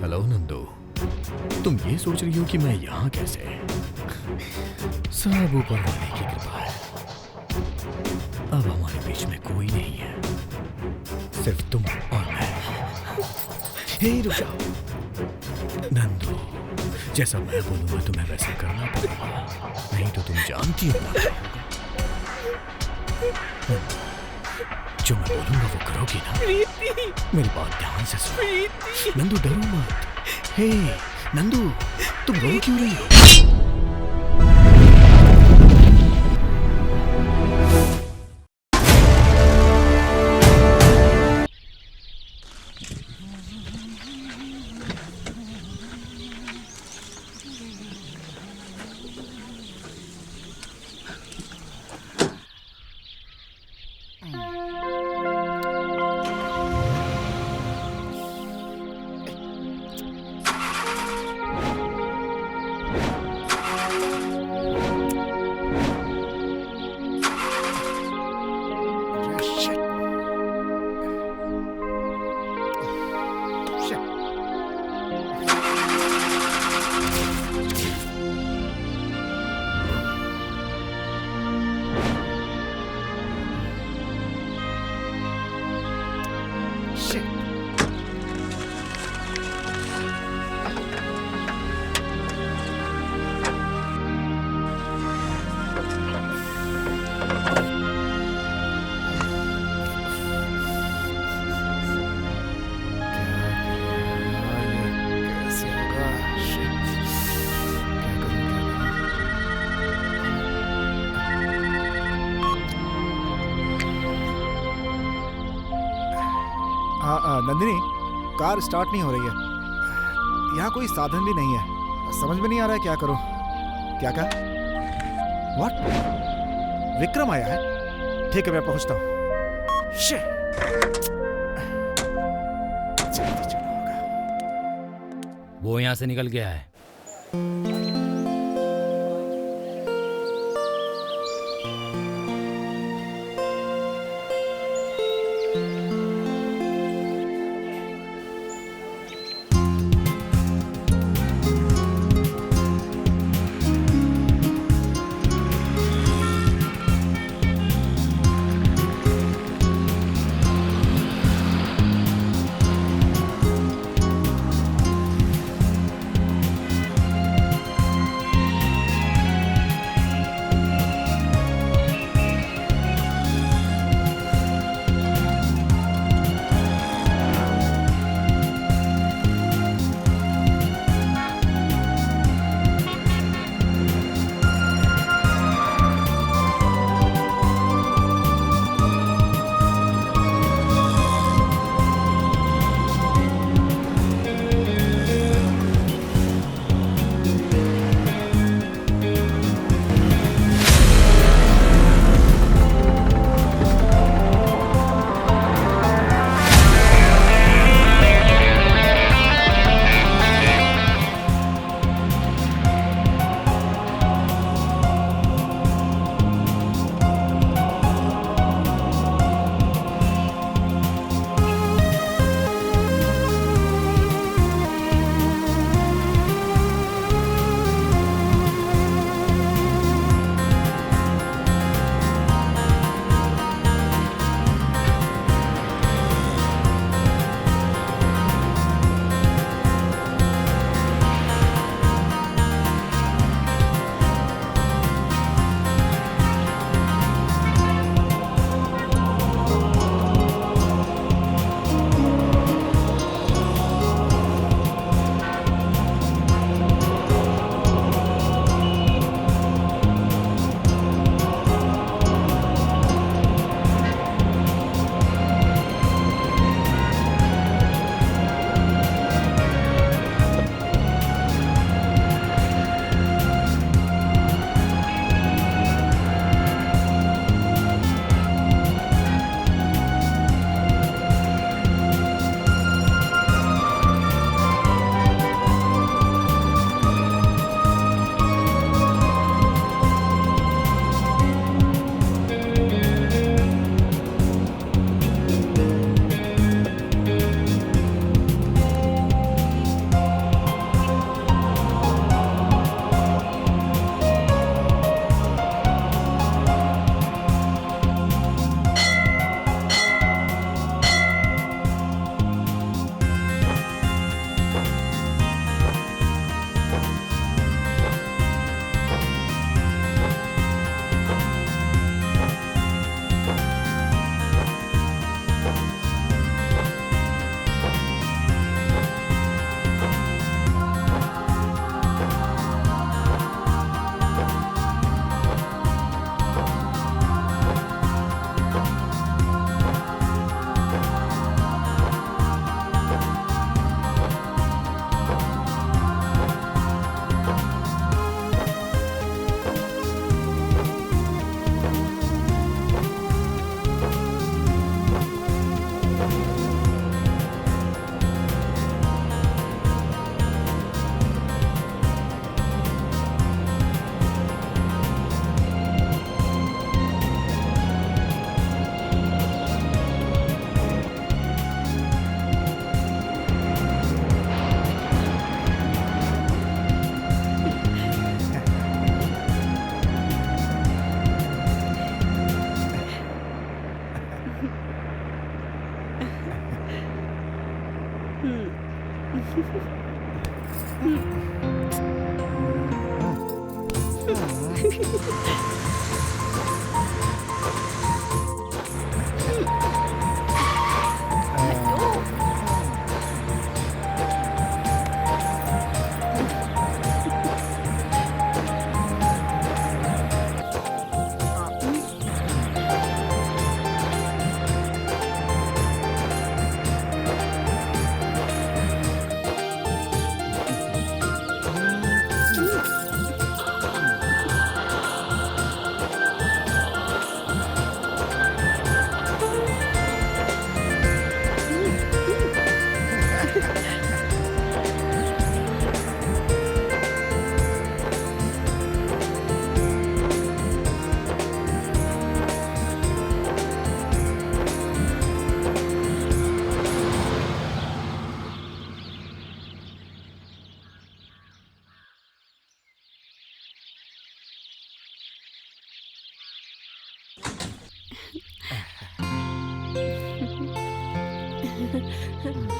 Hello Nandu, तुम ये सोच रही हो कि मैं यहाँ कैसे? सब ऊपर वाले की कृपा है। अब हमारे बीच में कोई नहीं है, सिर्फ तुम और मैं। हे रुक जाओ नंदू, जैसा मैं बोलूंगा तुम्हें वैसा करना पड़ेगा, नहीं तो तुम जानती हो ना क्या होगा। जो मैं बोलूंगा वो करोगी ना? मेरी बात ध्यान से सुनो नंदू, डरो मत। हे नंदू, तुम रो क्यों रही हो? नंदिनी, कार स्टार्ट नहीं हो रही है। यहाँ कोई साधन भी नहीं है, समझ में नहीं आ रहा है क्या करूं। क्या कहा? व्हाट? विक्रम आया है? ठीक है, मैं पहुंचता हूं। शिट! जल्दी चलो होगा। वो यहाँ से निकल गया है।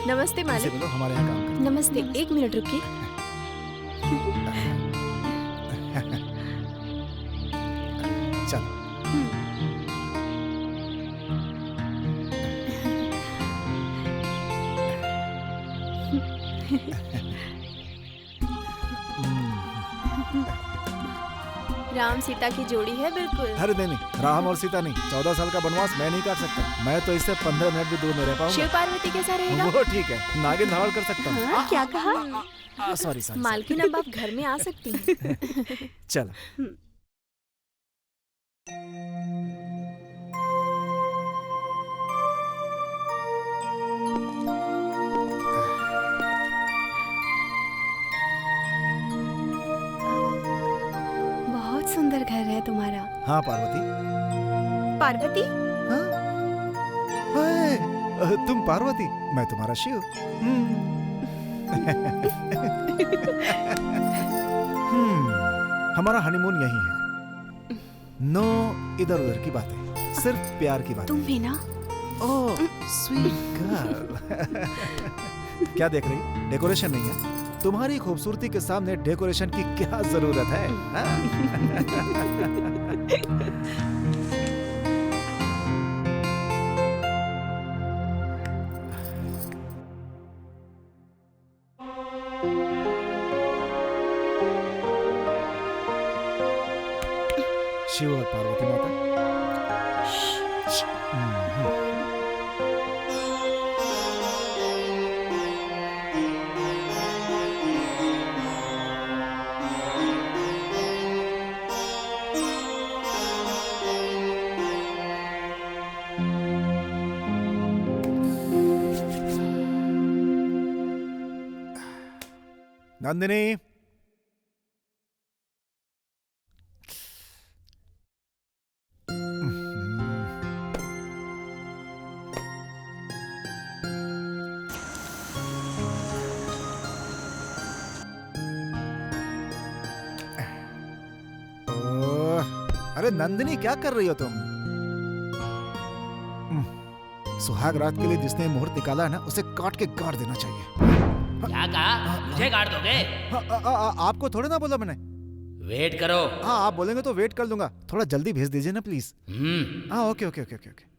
नमस्ते इनसे मालिक। बोलो हमारे यहाँ काम करते नमस्ते, एक मिनट रुकिए। चल। राम सीता की जोड़ी है बिल्कुल। अरे नहीं नहीं, राम और सीता नहीं, 14 साल का वनवास मैं नहीं काट सकता। मैं तो इससे 15 मिनट भी दूर नहीं रह शिव पाऊंगा। पार्वती कैसा रहेगा? वो ठीक है, नागिन धावल कर सकता हूँ। हाँ, क्या कहा? Sorry sorry. मालकिन अब आप घर में आ सकती हैं। चल। बहुत सुंदर घर है तुम्हारा। हाँ पार्वती। पार्वती? हाँ? हाय, तुम पार्वती, मैं तुम्हारा शिव। हमारा हनीमून यही है। नो इधर उधर की बातें, सिर्फ प्यार की बातें। तुम भी ना? Oh sweet girl. क्या देख रही? डेकोरेशन नहीं है? तुम्हारी खूबसूरती के सामने डेकोरेशन की क्या जरूरत है? शिव और पार्वती माता। नंदिनी, अरे नंदिनी क्या कर रही हो तुम? सुहाग रात के लिए जिसने मुहूर्त निकाला है ना, उसे काट के गाड़ देना चाहिए। क्या कहा? मुझे गाड़ दोगे? आपको थोड़े ना बोला मैंने। वेट करो। हाँ आप बोलेंगे तो वेट कर लूंगा, थोड़ा जल्दी भेज दीजिए ना प्लीज। हाँ okay okay okay okay okay.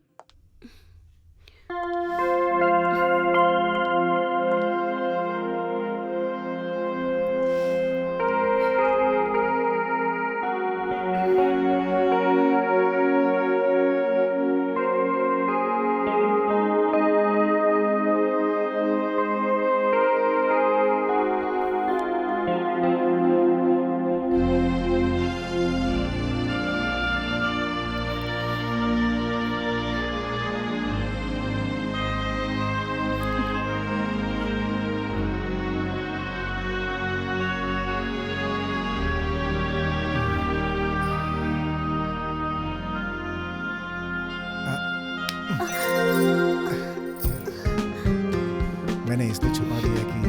मैंने इसलिए छुपा दिया कि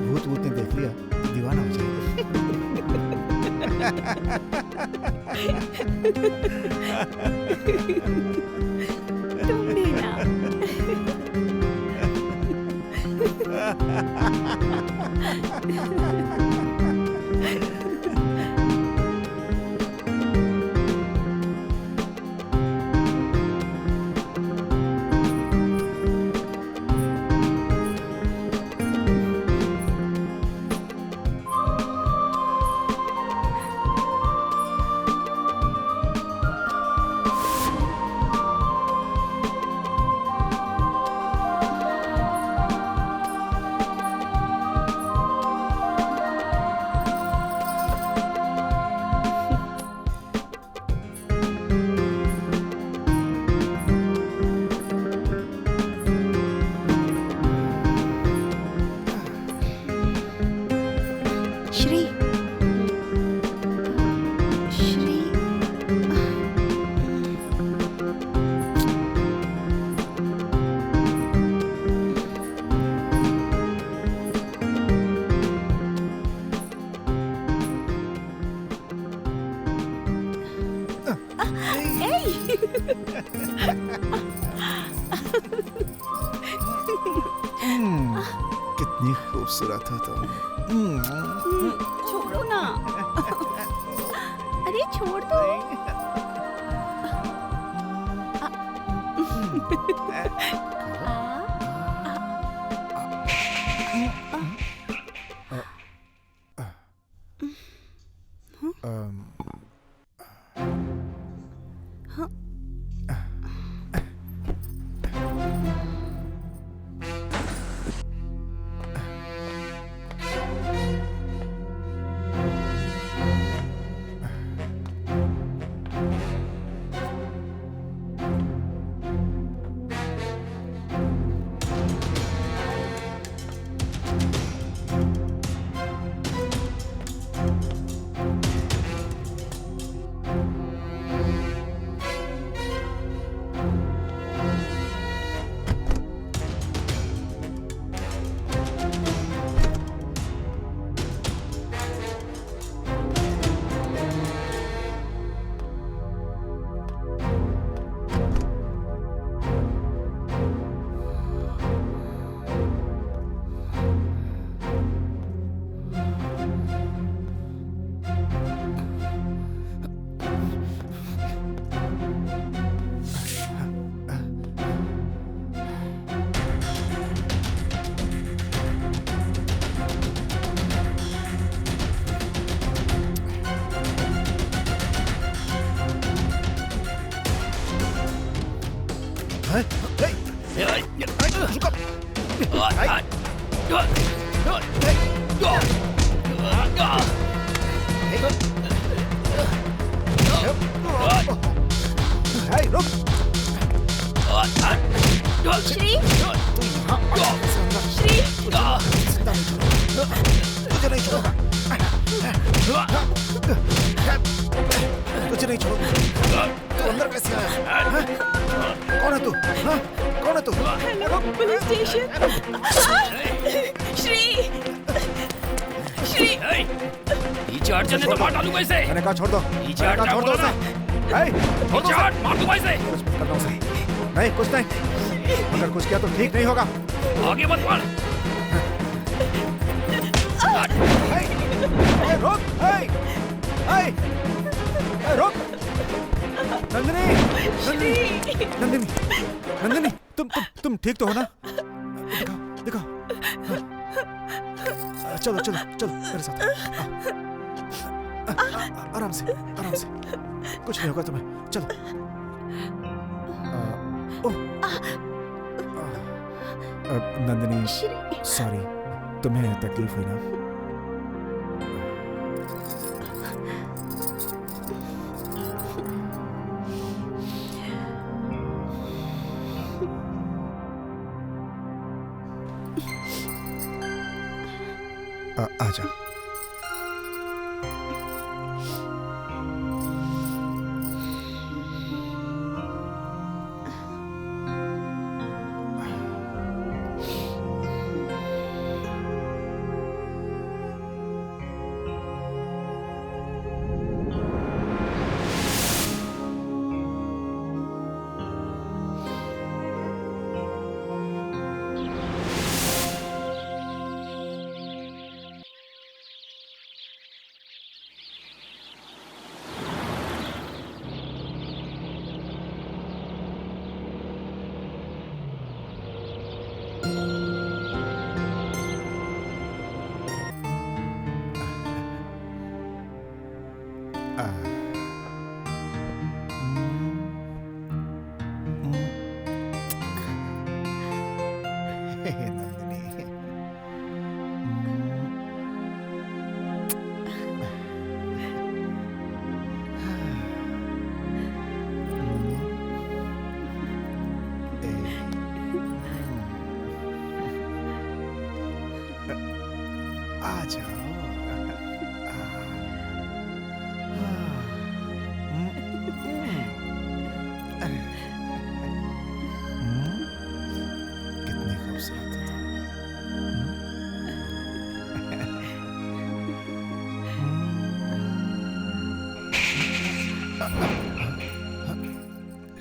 भूत भूत ने देख लिया तो दीवाना हो तुम भी ना। श्री श्री कितनी खूबसूरत हो तुम। छोड़ो ना। अरे छोड़ दो। श्री श्री तुझे नहीं छोड़। तू अंदर कैसे आया? हाँ? कौन है तू? हाँ? कौन है तू? Hello police station. Shri Shri पीछे हट चलने तो मार डालूंगा इसे। मैंने कहा छोड़ दो। पीछे मैंने हट कहा जा छोड़ दो बोला उसे। ना। ए, छोड़ दो पीछे उसे। हट मार दूंगा इसे। कुछ कर दो उसे। नहीं कुछ नहीं। अगर कुछ किया तो ठीक नहीं होगा। आगे मत बढ़। ए, रुक। रुक। नंदिनी नंदिनी नंदिनी नंदिनी तुम ठीक तो हो ना? दिखाओ। हाँ। चलो चलो चलो मेरे साथ आराम से कुछ नहीं होगा तुम्हें। चलो। नंदिनी सॉरी, तुम्हें तकलीफ हुई ना? आजा। आ जाओ। कितनी खूबसूरत हो तुम।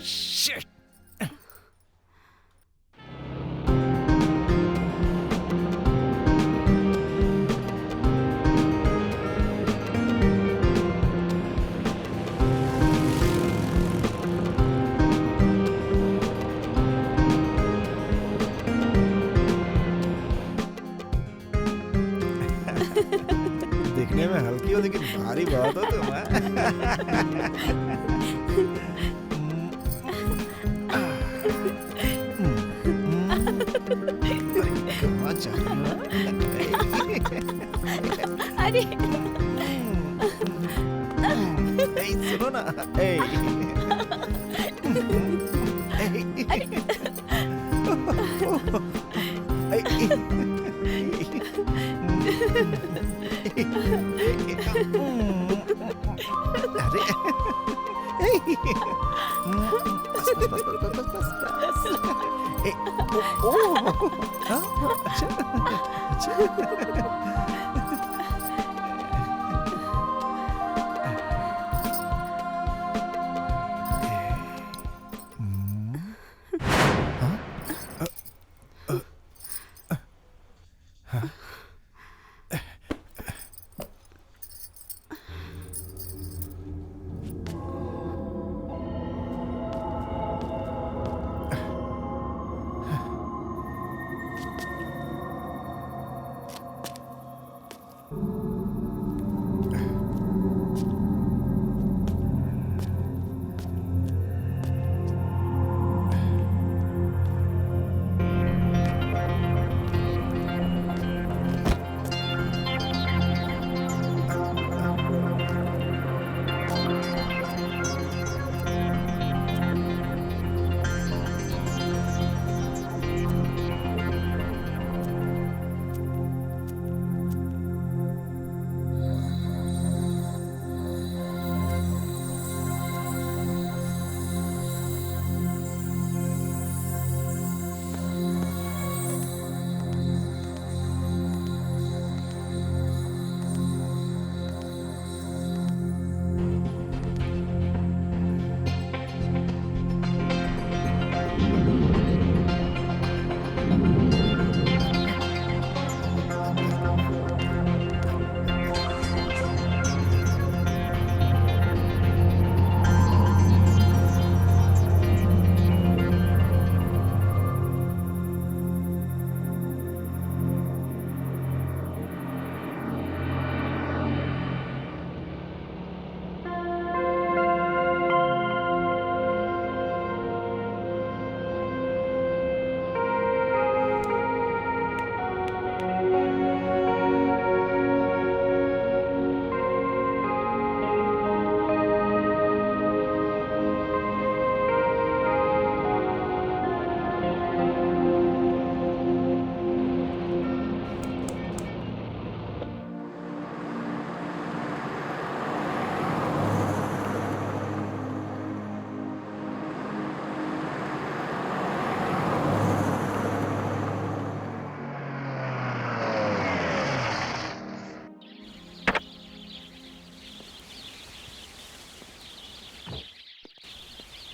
शिट। दिखने में हल्की हो लेकिन भारी बहुत हो तुम। कहाँ जा रही हो? अरे सुनो ना।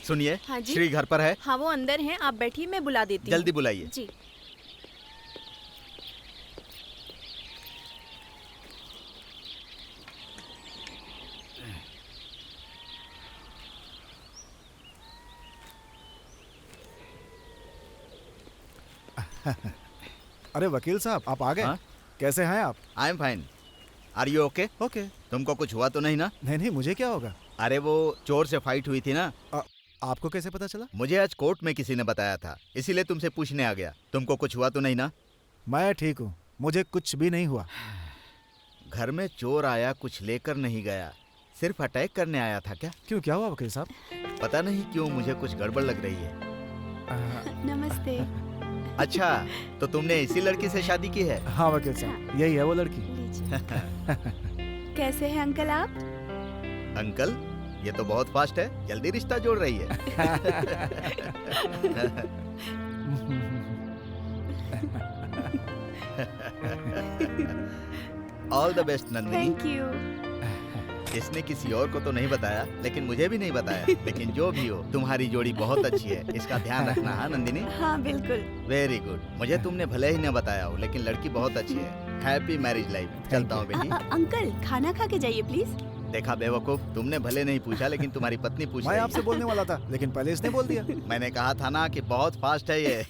सुनिए, हाँ जी? श्री घर पर है? हाँ वो अंदर हैं, आप बैठिए, मैं बुला देती हूँ। जल्दी बुलाइए। जी। अरे वकील साहब, आप आ गए? हाँ? कैसे हैं आप? I am fine. Are you okay? Okay. तुमको कुछ हुआ तो नहीं ना? नहीं, मुझे क्या होगा? अरे वो चोर से फाइट हुई थी ना? आपको कैसे पता चला? मुझे आज कोर्ट में किसी ने बताया था, इसीलिए तुमसे पूछने आ गया। तुमको कुछ हुआ तो नहीं ना? मैं ठीक हूँ, मुझे कुछ भी नहीं हुआ। घर में चोर आया, कुछ लेकर नहीं गया, सिर्फ अटैक करने आया था क्या? क्यों, क्या हुआ वकील साहब? पता नहीं क्यों मुझे कुछ गड़बड़ लग रही है। नमस्ते। अच्छा, तो तुमने इसी लड़की से शादी की है? हाँ वकील साहब, यही है वो लड़की। लीजिए। लीजिए। कैसे हैं अंकल आप? अंकल, ये तो बहुत फास्ट है, जल्दी रिश्ता जोड़ रही है। All the best Nandini. Thank you. इसने किसी और को तो नहीं बताया, लेकिन मुझे भी नहीं बताया। लेकिन जो भी हो, तुम्हारी जोड़ी बहुत अच्छी है, इसका ध्यान रखना। हाँ नंदिनी? हाँ बिल्कुल। Very good. मुझे तुमने भले ही न बताया हो, लेकिन लड़की बहुत अच्छी है। Happy marriage life. चलता हूँ बेटी। अंकल खाना खा के जाइए प्लीज। देखा बेवकूफ, तुमने भले नहीं पूछा, लेकिन तुम्हारी पत्नी पूछ मैं रही आपसे बोलने वाला था, लेकिन पहले इसने बोल दिया। मैंने कहा था ना कि बहुत फास्ट है ये।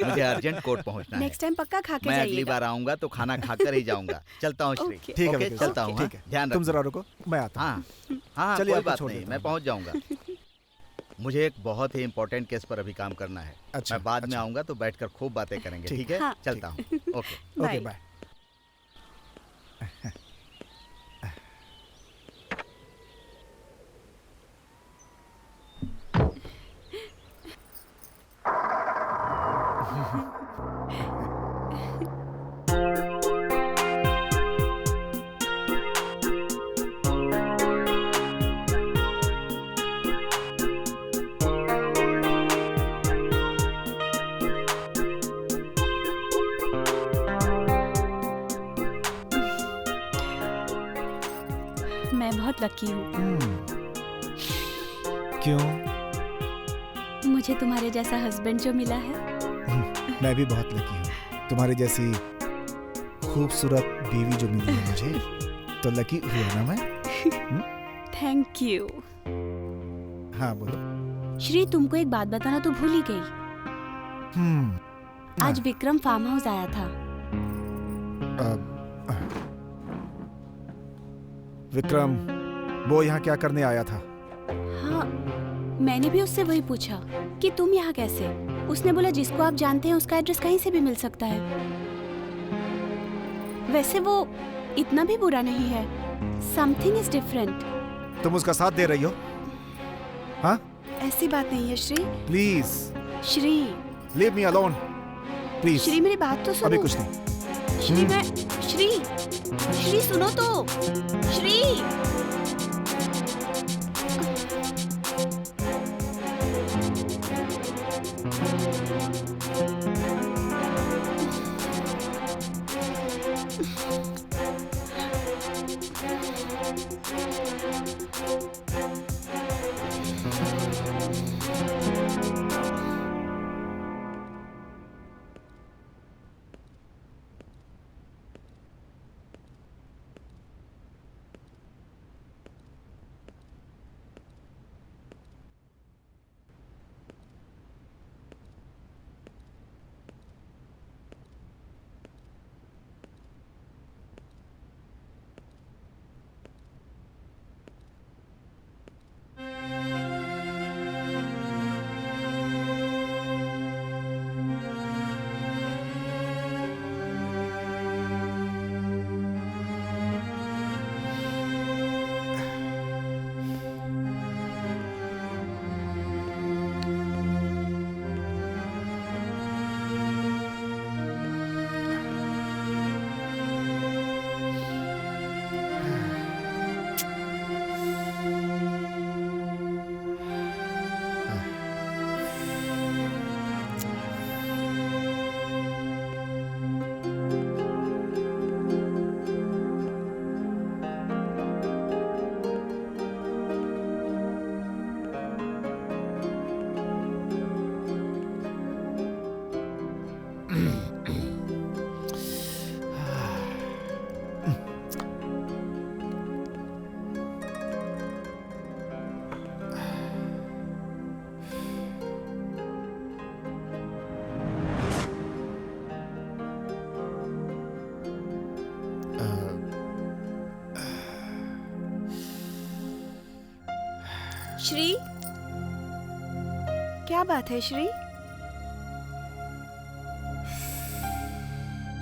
मुझे अर्जेंट कोर्ट पहुंचना है। नेक्स्ट टाइम पक्का खा के मैं जाइएगा। अगली बार आऊंगा तो खाना खाकर ही जाऊंगा। चलता हूँ श्री। Okay. ठीक है ओके, विक्रम, चलता हूँ। ठीक है, ध्यान तुम रखना। जरा रुको, मैं आता हूँ। हाँ हाँ, चलिए, कोई आपको बात छोड़ नहीं, देता मैं हूँ। पहुंच जाऊंगा। मुझे एक बहुत ही इम्पोर्टेंट केस पर अभी काम करना है। अच्छा, मैं बाद में अच्छा। आऊंगा तो बैठकर खूब बातें करेंगे। ठीक ठीक है, हाँ। चलता हूँ। ओके। Okay bye. बाय। मैं बहुत लकी हूँ। क्यों? मुझे तुम्हारे जैसा हस्बैंड जो मिला है। मैं भी बहुत लकी हूँ। तुम्हारी जैसी खूबसूरत बीवी जो मिली है मुझे, तो लकी हुआ ना मैं। Thank you. हाँ बोलो। श्री तुमको एक बात बताना तो भूल ही गई। आज हाँ। विक्रम फार्म हाउस आया था। विक्रम वो यहाँ क्या करने आया था? हाँ मैंने भी उससे वही पूछा कि तुम यहाँ कैसे। उसने बोला जिसको आप जानते हैं उसका एड्रेस कहीं से भी मिल सकता है। वैसे वो इतना भी बुरा नहीं है। Something is different. तुम उसका साथ दे रही हो? हाँ, ऐसी बात नहीं है Shri. Please Shri leave me alone please. Shri मेरी बात तो सुनो। अभी कुछ नहीं। श्री मैं श्री श्री सुनो तो। श्री श्री क्या बात है श्री?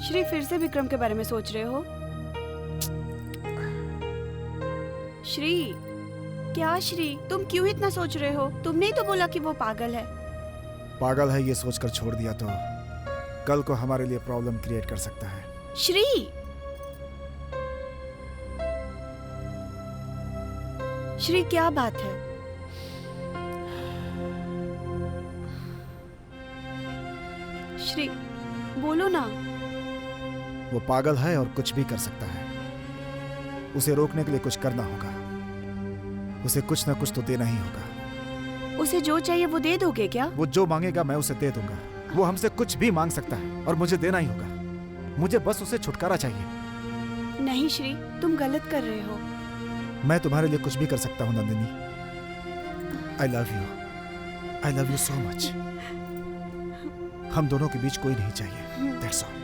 श्री फिर से विक्रम के बारे में सोच रहे हो? श्री क्या श्री तुम क्यों इतना सोच रहे हो? तुमने ही तो बोला कि वो पागल है। पागल है ये सोचकर छोड़ दिया तो कल को हमारे लिए प्रॉब्लम क्रिएट कर सकता है। श्री श्री क्या बात है? श्री बोलो ना। वो पागल है और कुछ भी कर सकता है। उसे रोकने के लिए कुछ करना होगा। उसे कुछ ना कुछ तो देना ही होगा। उसे जो चाहिए वो दे दोगे क्या? वो जो मांगेगा मैं उसे दे दूंगा। वो हमसे कुछ भी मांग सकता है और मुझे देना ही होगा। मुझे बस उसे छुटकारा चाहिए। नहीं श्री, तुम गलत कर रहे हो। मैं तुम्हारे लिए कुछ भी कर सकता हूँ Nandini. I love you. I love you so much. हम दोनों के बीच कोई नहीं चाहिए। That's all.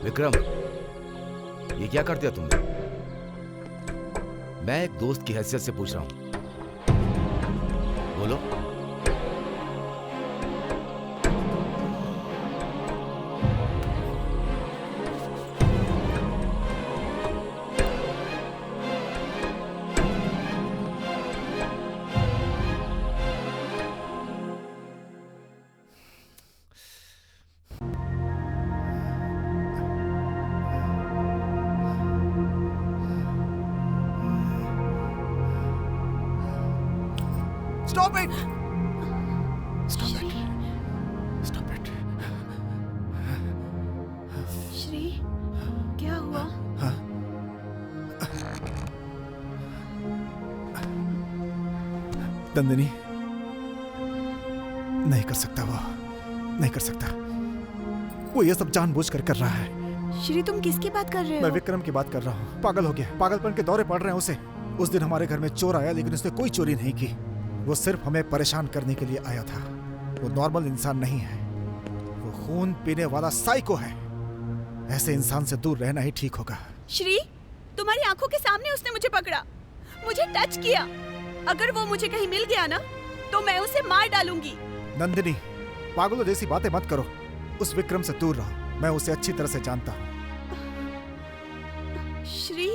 विक्रम, ये क्या कर दिया तुमने? मैं एक दोस्त की हैसियत से पूछ रहा हूं। बोलो। Stop it! Stop it! Stop it! Shri क्या हुआ? नंदिनी, नहीं कर सकता वो। नहीं कर सकता। वो ये सब जानबूझकर कर रहा है। श्री तुम किसकी बात कर रहे हो? मैं विक्रम की बात कर रहा हूँ। पागल हो गया। पागलपन के दौरे पड़ रहे हैं उसे। उस दिन हमारे घर में चोर आया लेकिन उसने कोई चोरी नहीं की। वो सिर्फ हमें परेशान करने के लिए आया था। वो नॉर्मल इंसान नहीं है। वो खून पीने वाला साइको है। ऐसे इंसान से दूर रहना ही ठीक होगा। श्री, तुम्हारी आंखों के सामने उसने मुझे पकड़ा, मुझे टच किया। अगर वो मुझे कहीं मिल गया ना तो मैं उसे मार डालूंगी। नंदिनी, पागलों जैसी बातें मत करो। उस विक्रम से दूर रहो। मैं उसे अच्छी तरह से जानता हूँ। Shri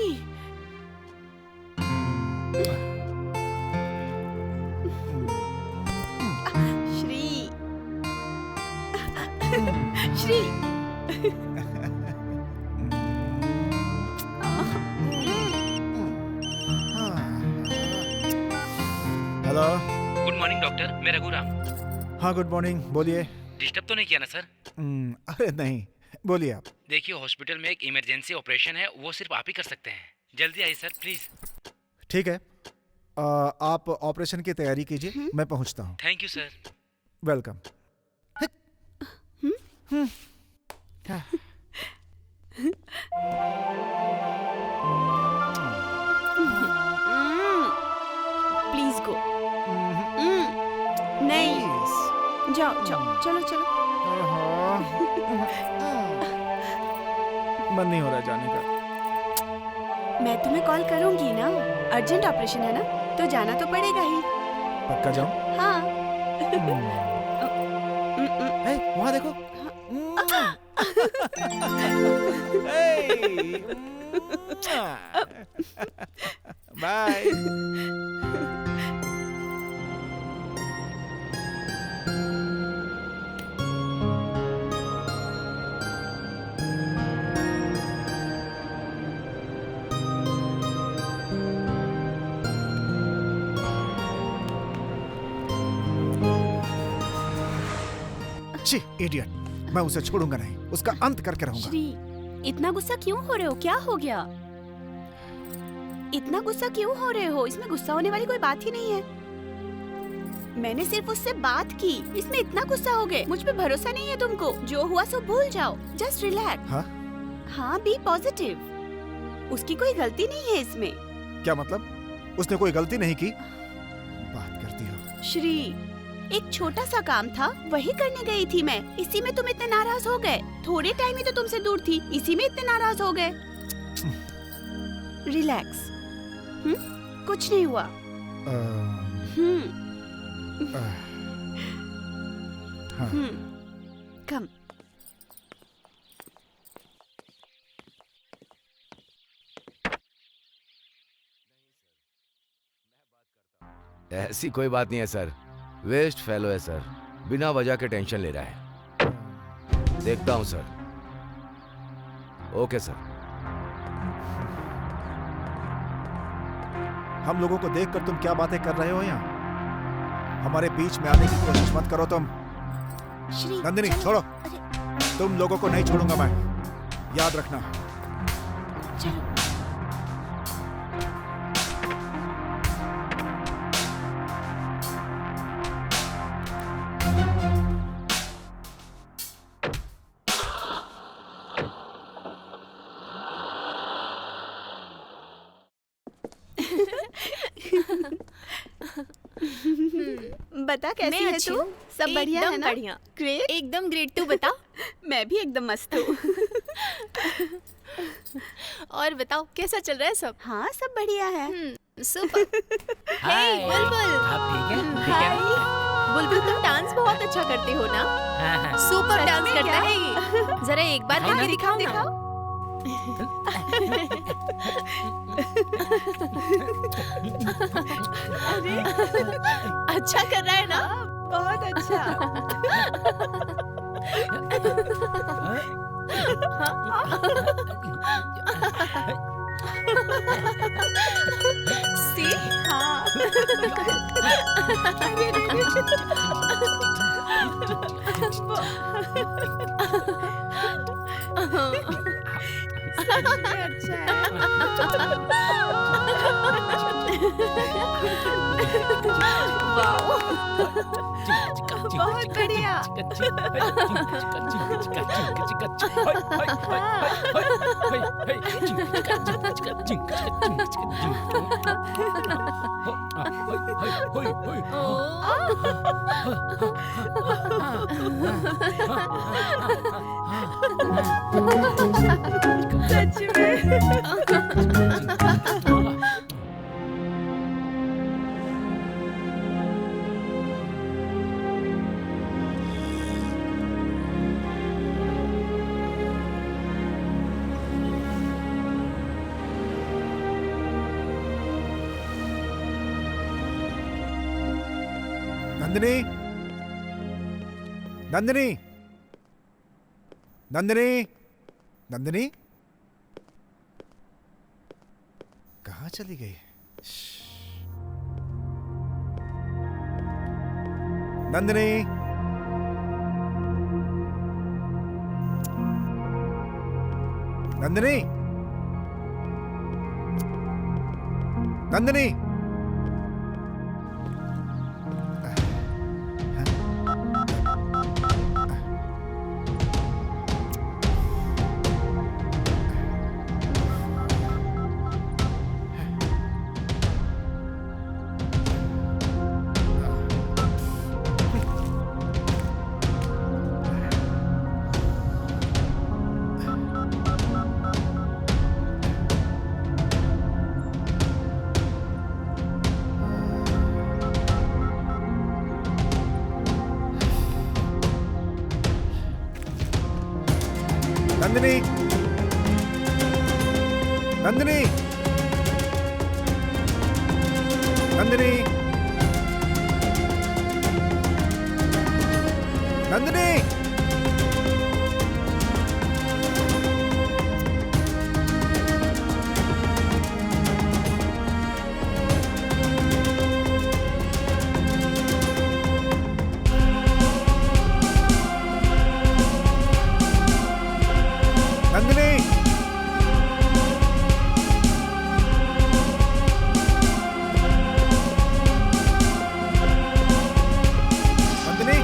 Shri hello. Good morning doctor, मैं रघुराम। हाँ गुड मॉर्निंग। बोलिए। डिस्टर्ब तो नहीं किया ना सर? अरे नहीं, बोलिए आप। देखिए हॉस्पिटल में एक इमरजेंसी ऑपरेशन है, वो सिर्फ आप ही कर सकते हैं। जल्दी आइए सर प्लीज। ठीक है, आप ऑपरेशन की तैयारी कीजिए। मैं पहुंचता हूँ। Thank you sir. Welcome. Please go. नहीं, जाओ जाओ, चलो चलो। मन नहीं हो रहा जाने का। मैं तुम्हें कॉल करूंगी ना। अर्जेंट ऑपरेशन है ना, तो जाना तो पड़ेगा ही। पक्का जाऊं? हाँ। वहाँ देखो। बाय। छी, इडियट। मैं उसे छोड़ूंगा नहीं। उसका अंत करके रहूंगा। श्री, इतना गुस्सा क्यों हो रहे हो? क्या हो गया? इतना गुस्सा क्यों हो रहे हो? इसमें गुस्सा होने वाली कोई बात ही नहीं है। मैंने सिर्फ उससे बात की, इसमें इतना गुस्सा हो गए? मुझ पे भरोसा नहीं है तुमको? जो हुआ सो भूल जाओ। Just relax. हाँ? हाँ, बी पॉजिटिव। उसकी कोई गलती नहीं है इसमें। क्या मतलब? उसने कोई गलती नहीं की? बात करती हो। श्री, एक छोटा सा काम था, वही करने गई थी मैं। इसी में तुम इतने नाराज हो गए। थोड़े टाइम ही तो तुमसे दूर थी, इसी में इतने नाराज हो गए। रिलैक्स। कुछ नहीं हुआ। हाँ। कम। ऐसी कोई बात नहीं है सर, वेस्ट फेलो है सर, बिना वजह के टेंशन ले रहा है। देखता हूँ सर। Okay sir. हम लोगों को देखकर तुम क्या बातें कर रहे हो यहाँ? हमारे बीच में आने की कोशिश मत करो तुम। श्री, नंदिनी चलो। छोड़ो। अरे, तुम लोगों को नहीं छोड़ूंगा मैं, याद रखना। चलो। बता कैसी मैं है अच्छी तू? हूँ। सब बढ़िया है एकदम ना? बढ़िया। ग्रेट। एकदम ग्रेट। तू बता। मैं भी एकदम मस्त हूँ। और बताओ कैसा चल रहा है सब? हाँ, सब बढ़िया है। सुपर। हे बुलबुल। आप ठीक है? ठीक है हाय। ना? बुलबुल, तुम डांस बहुत अच्छा करते हो ना? हाँ, हाँ। सुपर सच डांस में करता क्या? है ये। जरा एक बार है ना? करके दिखाओ ना। दिखाओ। अच्छा कर रहा है ना? बहुत अच्छा। सी। हाँ। सच में अच्छा बहुत बढ़िया। सच में। नंदिनी, नंदिनी, नंदिनी, नंदिनी, कहाँ चली गई? नंदिनी, नंदिनी, नंदिनी। नंदिनी, नंदिनी, नंदिनी, नंदिनी। नंदिनी, नंदिनी,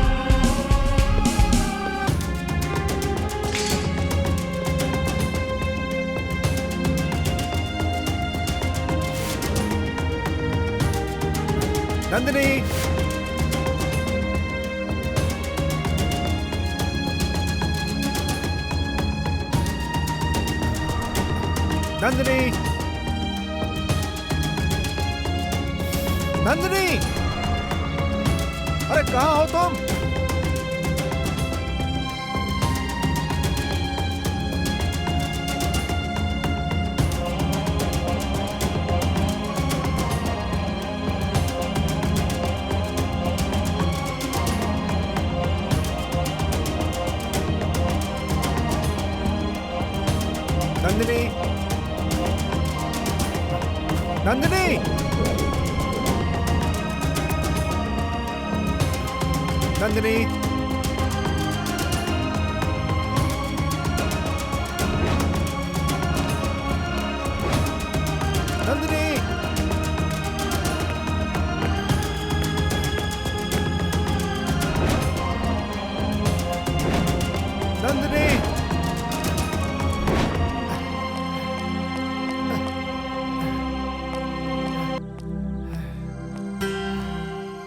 नंदिनी, नंदिनी, नंदिनी, अरे कहाँ हो तुम? नंदिनी, नंदिनी, नंदिनी, नंदिनी, नंदिनी,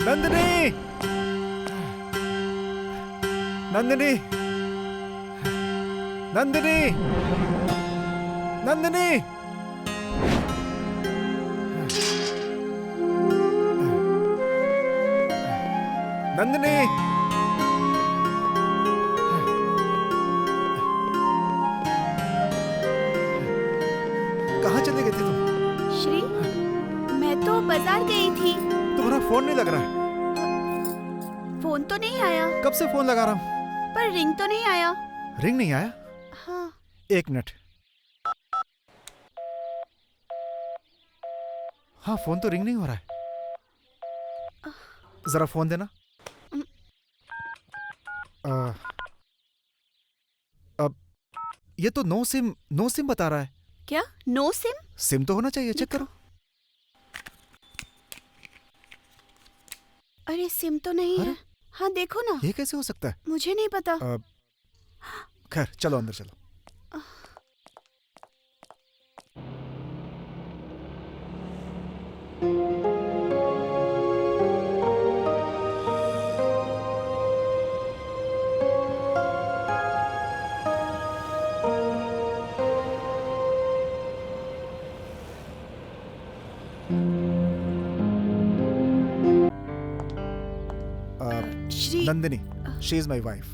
नंदिनी, नंदिनी, नंदिनी, नंदिनी, नंदिनी, कहाँ चले गए थे तुम? श्री, मैं तो बाजार गई थी। तुम्हारा फोन नहीं लग रहा है। फोन तो नहीं आया, कब से फोन लगा रहा हूँ, पर रिंग तो नहीं आया। रिंग नहीं आया। हाँ, 1 मिनट। हाँ, फोन तो रिंग नहीं हो रहा है। जरा फोन देना। अब ये तो नो सिम बता रहा है। क्या नो सिम? सिम तो होना चाहिए, चेक करो। अरे सिम तो नहीं अरे? है। हाँ देखो ना, ये कैसे हो सकता है? मुझे नहीं पता। खैर चलो अंदर चलो। Shri, Nandini, she is my wife. ये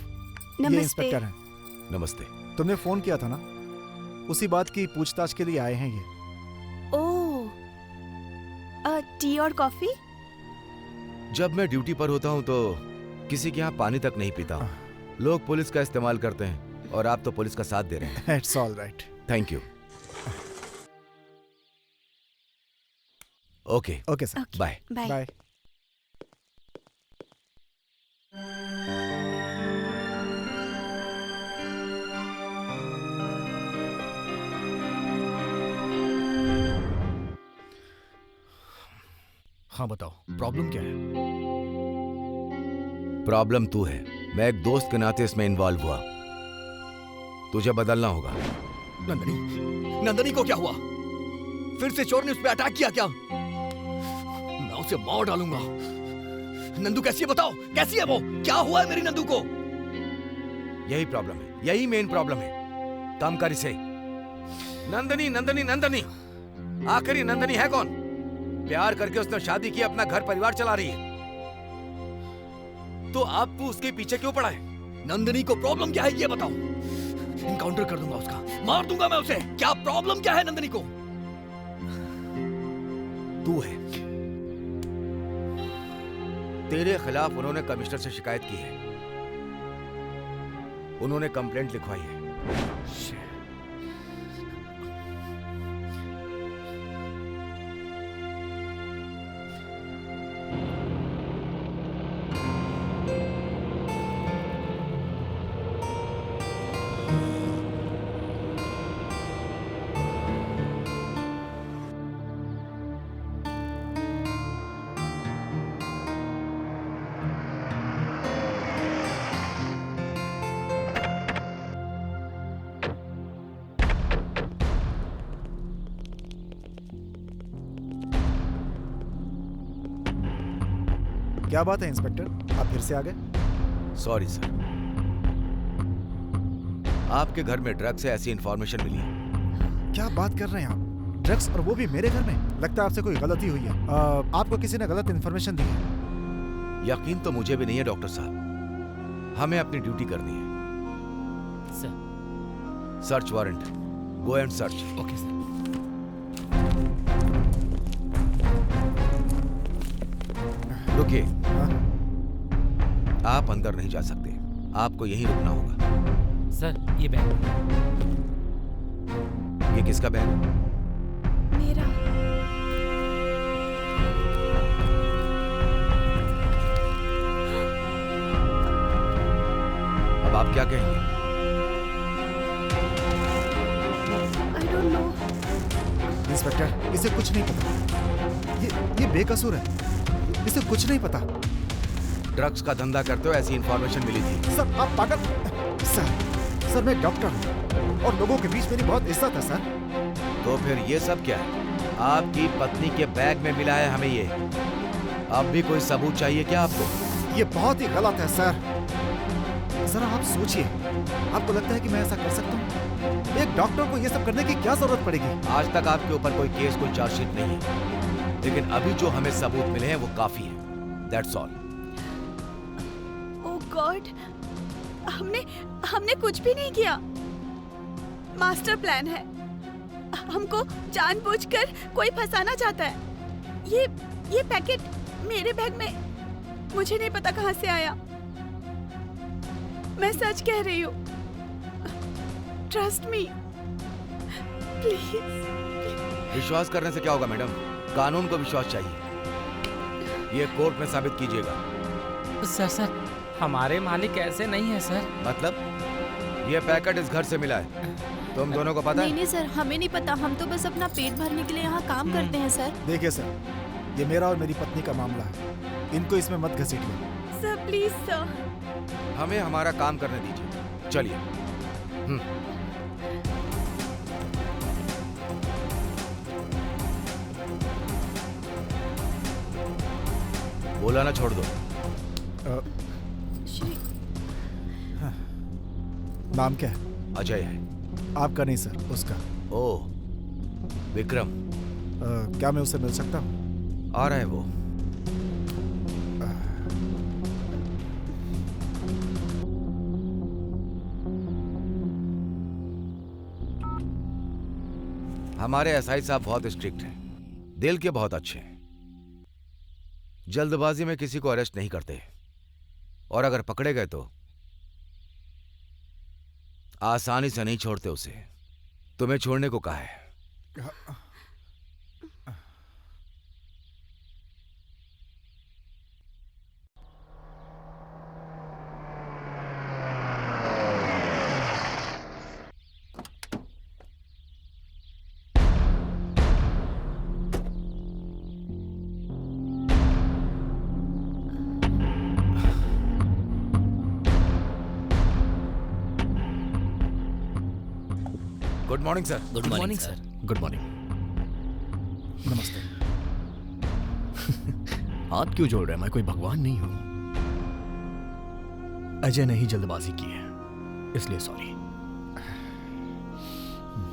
नमस्ते। इंस्पेक्टर है। नमस्ते। तुमने फोन किया था ना, उसी बात की पूछताछ के लिए आए हैं ये। ओह, टी और कॉफी? जब मैं ड्यूटी पर होता हूँ तो किसी के यहाँ पानी तक नहीं पीता हूँ। लोग पुलिस का इस्तेमाल करते हैं और आप तो पुलिस का साथ दे रहे हैं। It's all right. Thank you. Okay, okay sir, okay, bye. Bye. Bye. हाँ बताओ, प्रॉब्लम क्या है? प्रॉब्लम तू है। मैं एक दोस्त के नाते इसमें इन्वॉल्व हुआ। तुझे बदलना होगा। नंदनी, नंदनी को क्या हुआ? फिर से चोर ने उस पर अटैक किया क्या? मैं उसे मार डालूंगा। नंदू कैसी है बताओ, कैसी है वो? क्या हुआ है मेरी नंदू को? यही प्रॉब्लम है, यही मेन प्रॉब्लम है। काम कर इसे। नंदनी, नंदनी, नंदनी, आखिर ये नंदनी है कौन? प्यार करके उसने शादी की, अपना घर परिवार चला रही है, तो आप तू उसके पीछे क्यों पड़ा है? नंदनी को प्रॉब्लम क्या है ये बताओ। इनकाउंटर कर दूंगा उसका, मार दूंगा मैं उसे। क्या प्रॉब्लम क्या है नंदनी को? तू है। तेरे खिलाफ उन्होंने कमिश्नर से शिकायत की है। उन्होंने कंप्लेंट लिखवाई है। क्या बात है इंस्पेक्टर, आप फिर से आ गए? सॉरी सर, आपके घर में ड्रग्स से ऐसी इंफॉर्मेशन मिली है। क्या बात कर रहे हैं आप? ड्रग्स, और वो भी मेरे घर में? लगता है आपसे कोई गलती हुई है। आपको किसी ने गलत इन्फॉर्मेशन दी है। यकीन तो मुझे भी नहीं है डॉक्टर साहब, हमें अपनी ड्यूटी करनी है। Sir. Search warrant, go and search. Okay sir. रुकिए, हाँ? आप अंदर नहीं जा सकते, आपको यहीं रुकना होगा। सर ये बैग। ये किसका बैग है? मेरा। अब आप क्या कहेंगे? I don't know. इंस्पेक्टर, इसे कुछ नहीं पता। ये बेकसूर है, इसे कुछ नहीं पता। ड्रग्स का धंधा करते हो ऐसी इंफॉर्मेशन मिली थी। सर आप पागल। सर मैं डॉक्टर हूँ और लोगों के बीच मेरी बहुत इज्जत है सर। तो फिर ये सब क्या है? आपकी पत्नी के बैग में मिला है हमें ये। अब भी कोई सबूत चाहिए क्या आपको? ये बहुत ही गलत है सर। जरा आप सोचिए, आपको लगता है कि मैं ऐसा कर सकता हूँ? एक डॉक्टर को ये सब करने की क्या जरूरत पड़ेगी? आज तक आपके ऊपर कोई केस, कोई चार्जशीट नहीं है, लेकिन अभी जो हमें सबूत मिले हैं वो काफी है। That's all. ओह गॉड, हमने कुछ भी नहीं किया। मास्टर प्लान है। हमको जानबूझकर कोई फंसाना चाहता है। ये पैकेट मेरे बैग में, मुझे नहीं पता कहां से आया। मैं सच कह रही हूँ। Trust me please. विश्वास करने से क्या होगा मैडम? कानून को विश्वास चाहिए। ये कोर्ट में साबित कीजिएगा। सर हमारे मालिक ऐसे नहीं है सर। मतलब ये पैकेट इस घर से मिला है, तुम दोनों को पता है? नहीं सर, हमें नहीं पता। हम तो बस अपना पेट भरने के लिए यहाँ काम करते हैं सर। देखिए सर, ये मेरा और मेरी पत्नी का मामला है, इनको इसमें मत घसीटिए। Sir please sir. हमें हमारा काम करने दीजिए, चलिए। बोला ना छोड़ दो। नाम क्या है? अजय है। आपका नहीं सर, उसका। ओह, विक्रम। क्या मैं उससे मिल सकता हूँ? आ रहा है वो। हमारे एसआई साहब बहुत स्ट्रिक्ट हैं, दिल के बहुत अच्छे हैं। जल्दबाजी में किसी को अरेस्ट नहीं करते, और अगर पकड़े गए तो आसानी से नहीं छोड़ते उसे। तुम्हें छोड़ने को कहा है। Good morning sir. Good morning sir. Good morning. नमस्ते। हाथ क्यों जोड़ रहे हैं? मैं कोई भगवान नहीं हूं। अजय ने ही जल्दबाजी की है, इसलिए सॉरी।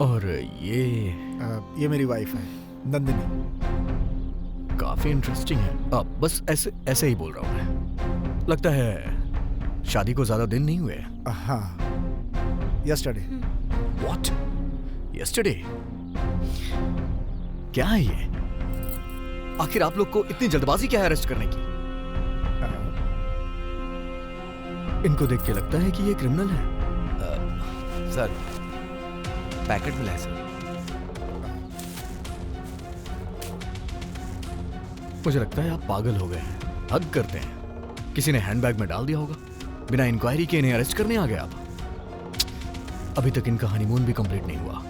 और ये मेरी वाइफ है, नंदिनी। काफी इंटरेस्टिंग है। अब बस ऐसे ही बोल रहा हूं मैं। लगता है शादी को ज्यादा दिन नहीं हुए। हाँ, यस्टरडे। व्हाट? यस्टरडे? क्या है ये? आखिर आप लोग को इतनी जल्दबाजी क्या है अरेस्ट करने की? इनको देख के लगता है कि ये क्रिमिनल है। सर, पैकेट मिला है सर। मुझे लगता है आप पागल हो गए हैं। हद करते हैं। किसी ने हैंडबैग में डाल दिया होगा। बिना इंक्वायरी के इन्हें अरेस्ट करने आ गए आप। अभी तक इनका हनीमून भी कंप्लीट नहीं हुआ।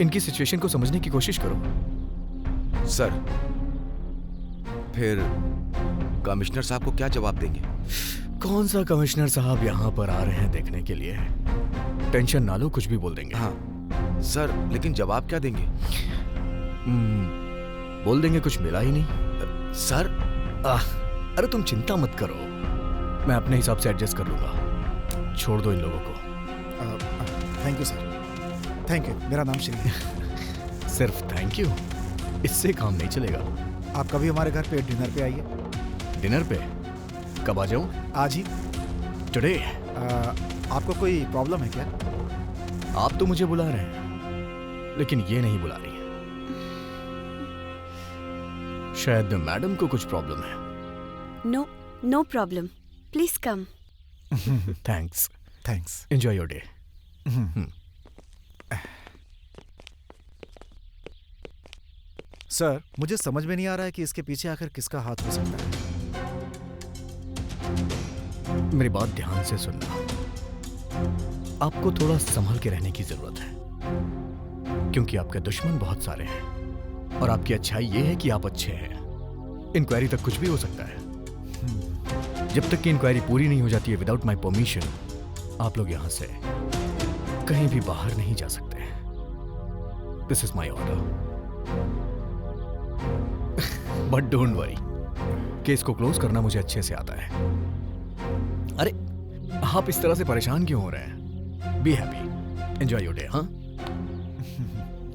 इनकी सिचुएशन को समझने की कोशिश करो। सर, फिर कमिश्नर साहब को क्या जवाब देंगे? कौन सा कमिश्नर साहब यहाँ पर आ रहे हैं देखने के लिए? टेंशन ना लो, कुछ भी बोल देंगे। हाँ सर, लेकिन जवाब क्या देंगे? बोल देंगे कुछ मिला ही नहीं। सर, अरे तुम चिंता मत करो, मैं अपने हिसाब से एडजस्ट कर लूंगा। छोड़ दो इन लोगों को। Thank you sir, thank you. मेरा नाम श्री है। सिर्फ थैंक यू, इससे काम नहीं चलेगा। आप कभी हमारे घर पे डिनर पे आइए। डिनर पे कब आ जाऊं? आज ही। टुडे? आपको कोई प्रॉब्लम है क्या? आप तो मुझे बुला रहे हैं, लेकिन ये नहीं बुला रही है। शायद मैडम को कुछ प्रॉब्लम है। No, no problem. Please come. Thanks. Thanks. Enjoy your day. Sir, मुझे समझ में नहीं आ रहा है कि इसके पीछे आखिर किसका हाथ हो सकता है। मेरी बात ध्यान से सुनना। आपको थोड़ा संभल के रहने की जरूरत है, क्योंकि आपके दुश्मन बहुत सारे हैं और आपकी अच्छाई ये है कि आप अच्छे हैं। इंक्वायरी तक कुछ भी हो सकता है। जब तक कि इंक्वायरी पूरी नहीं हो जाती है विदाउट माय परमिशन, आप लोग यहां से कहीं भी बाहर नहीं जा सकते। This is my order. But don't worry, case को क्लोज करना मुझे अच्छे से आता है। अरे आप इस तरह से परेशान क्यों हो रहे हैं? Be happy, enjoy your day. हाँ,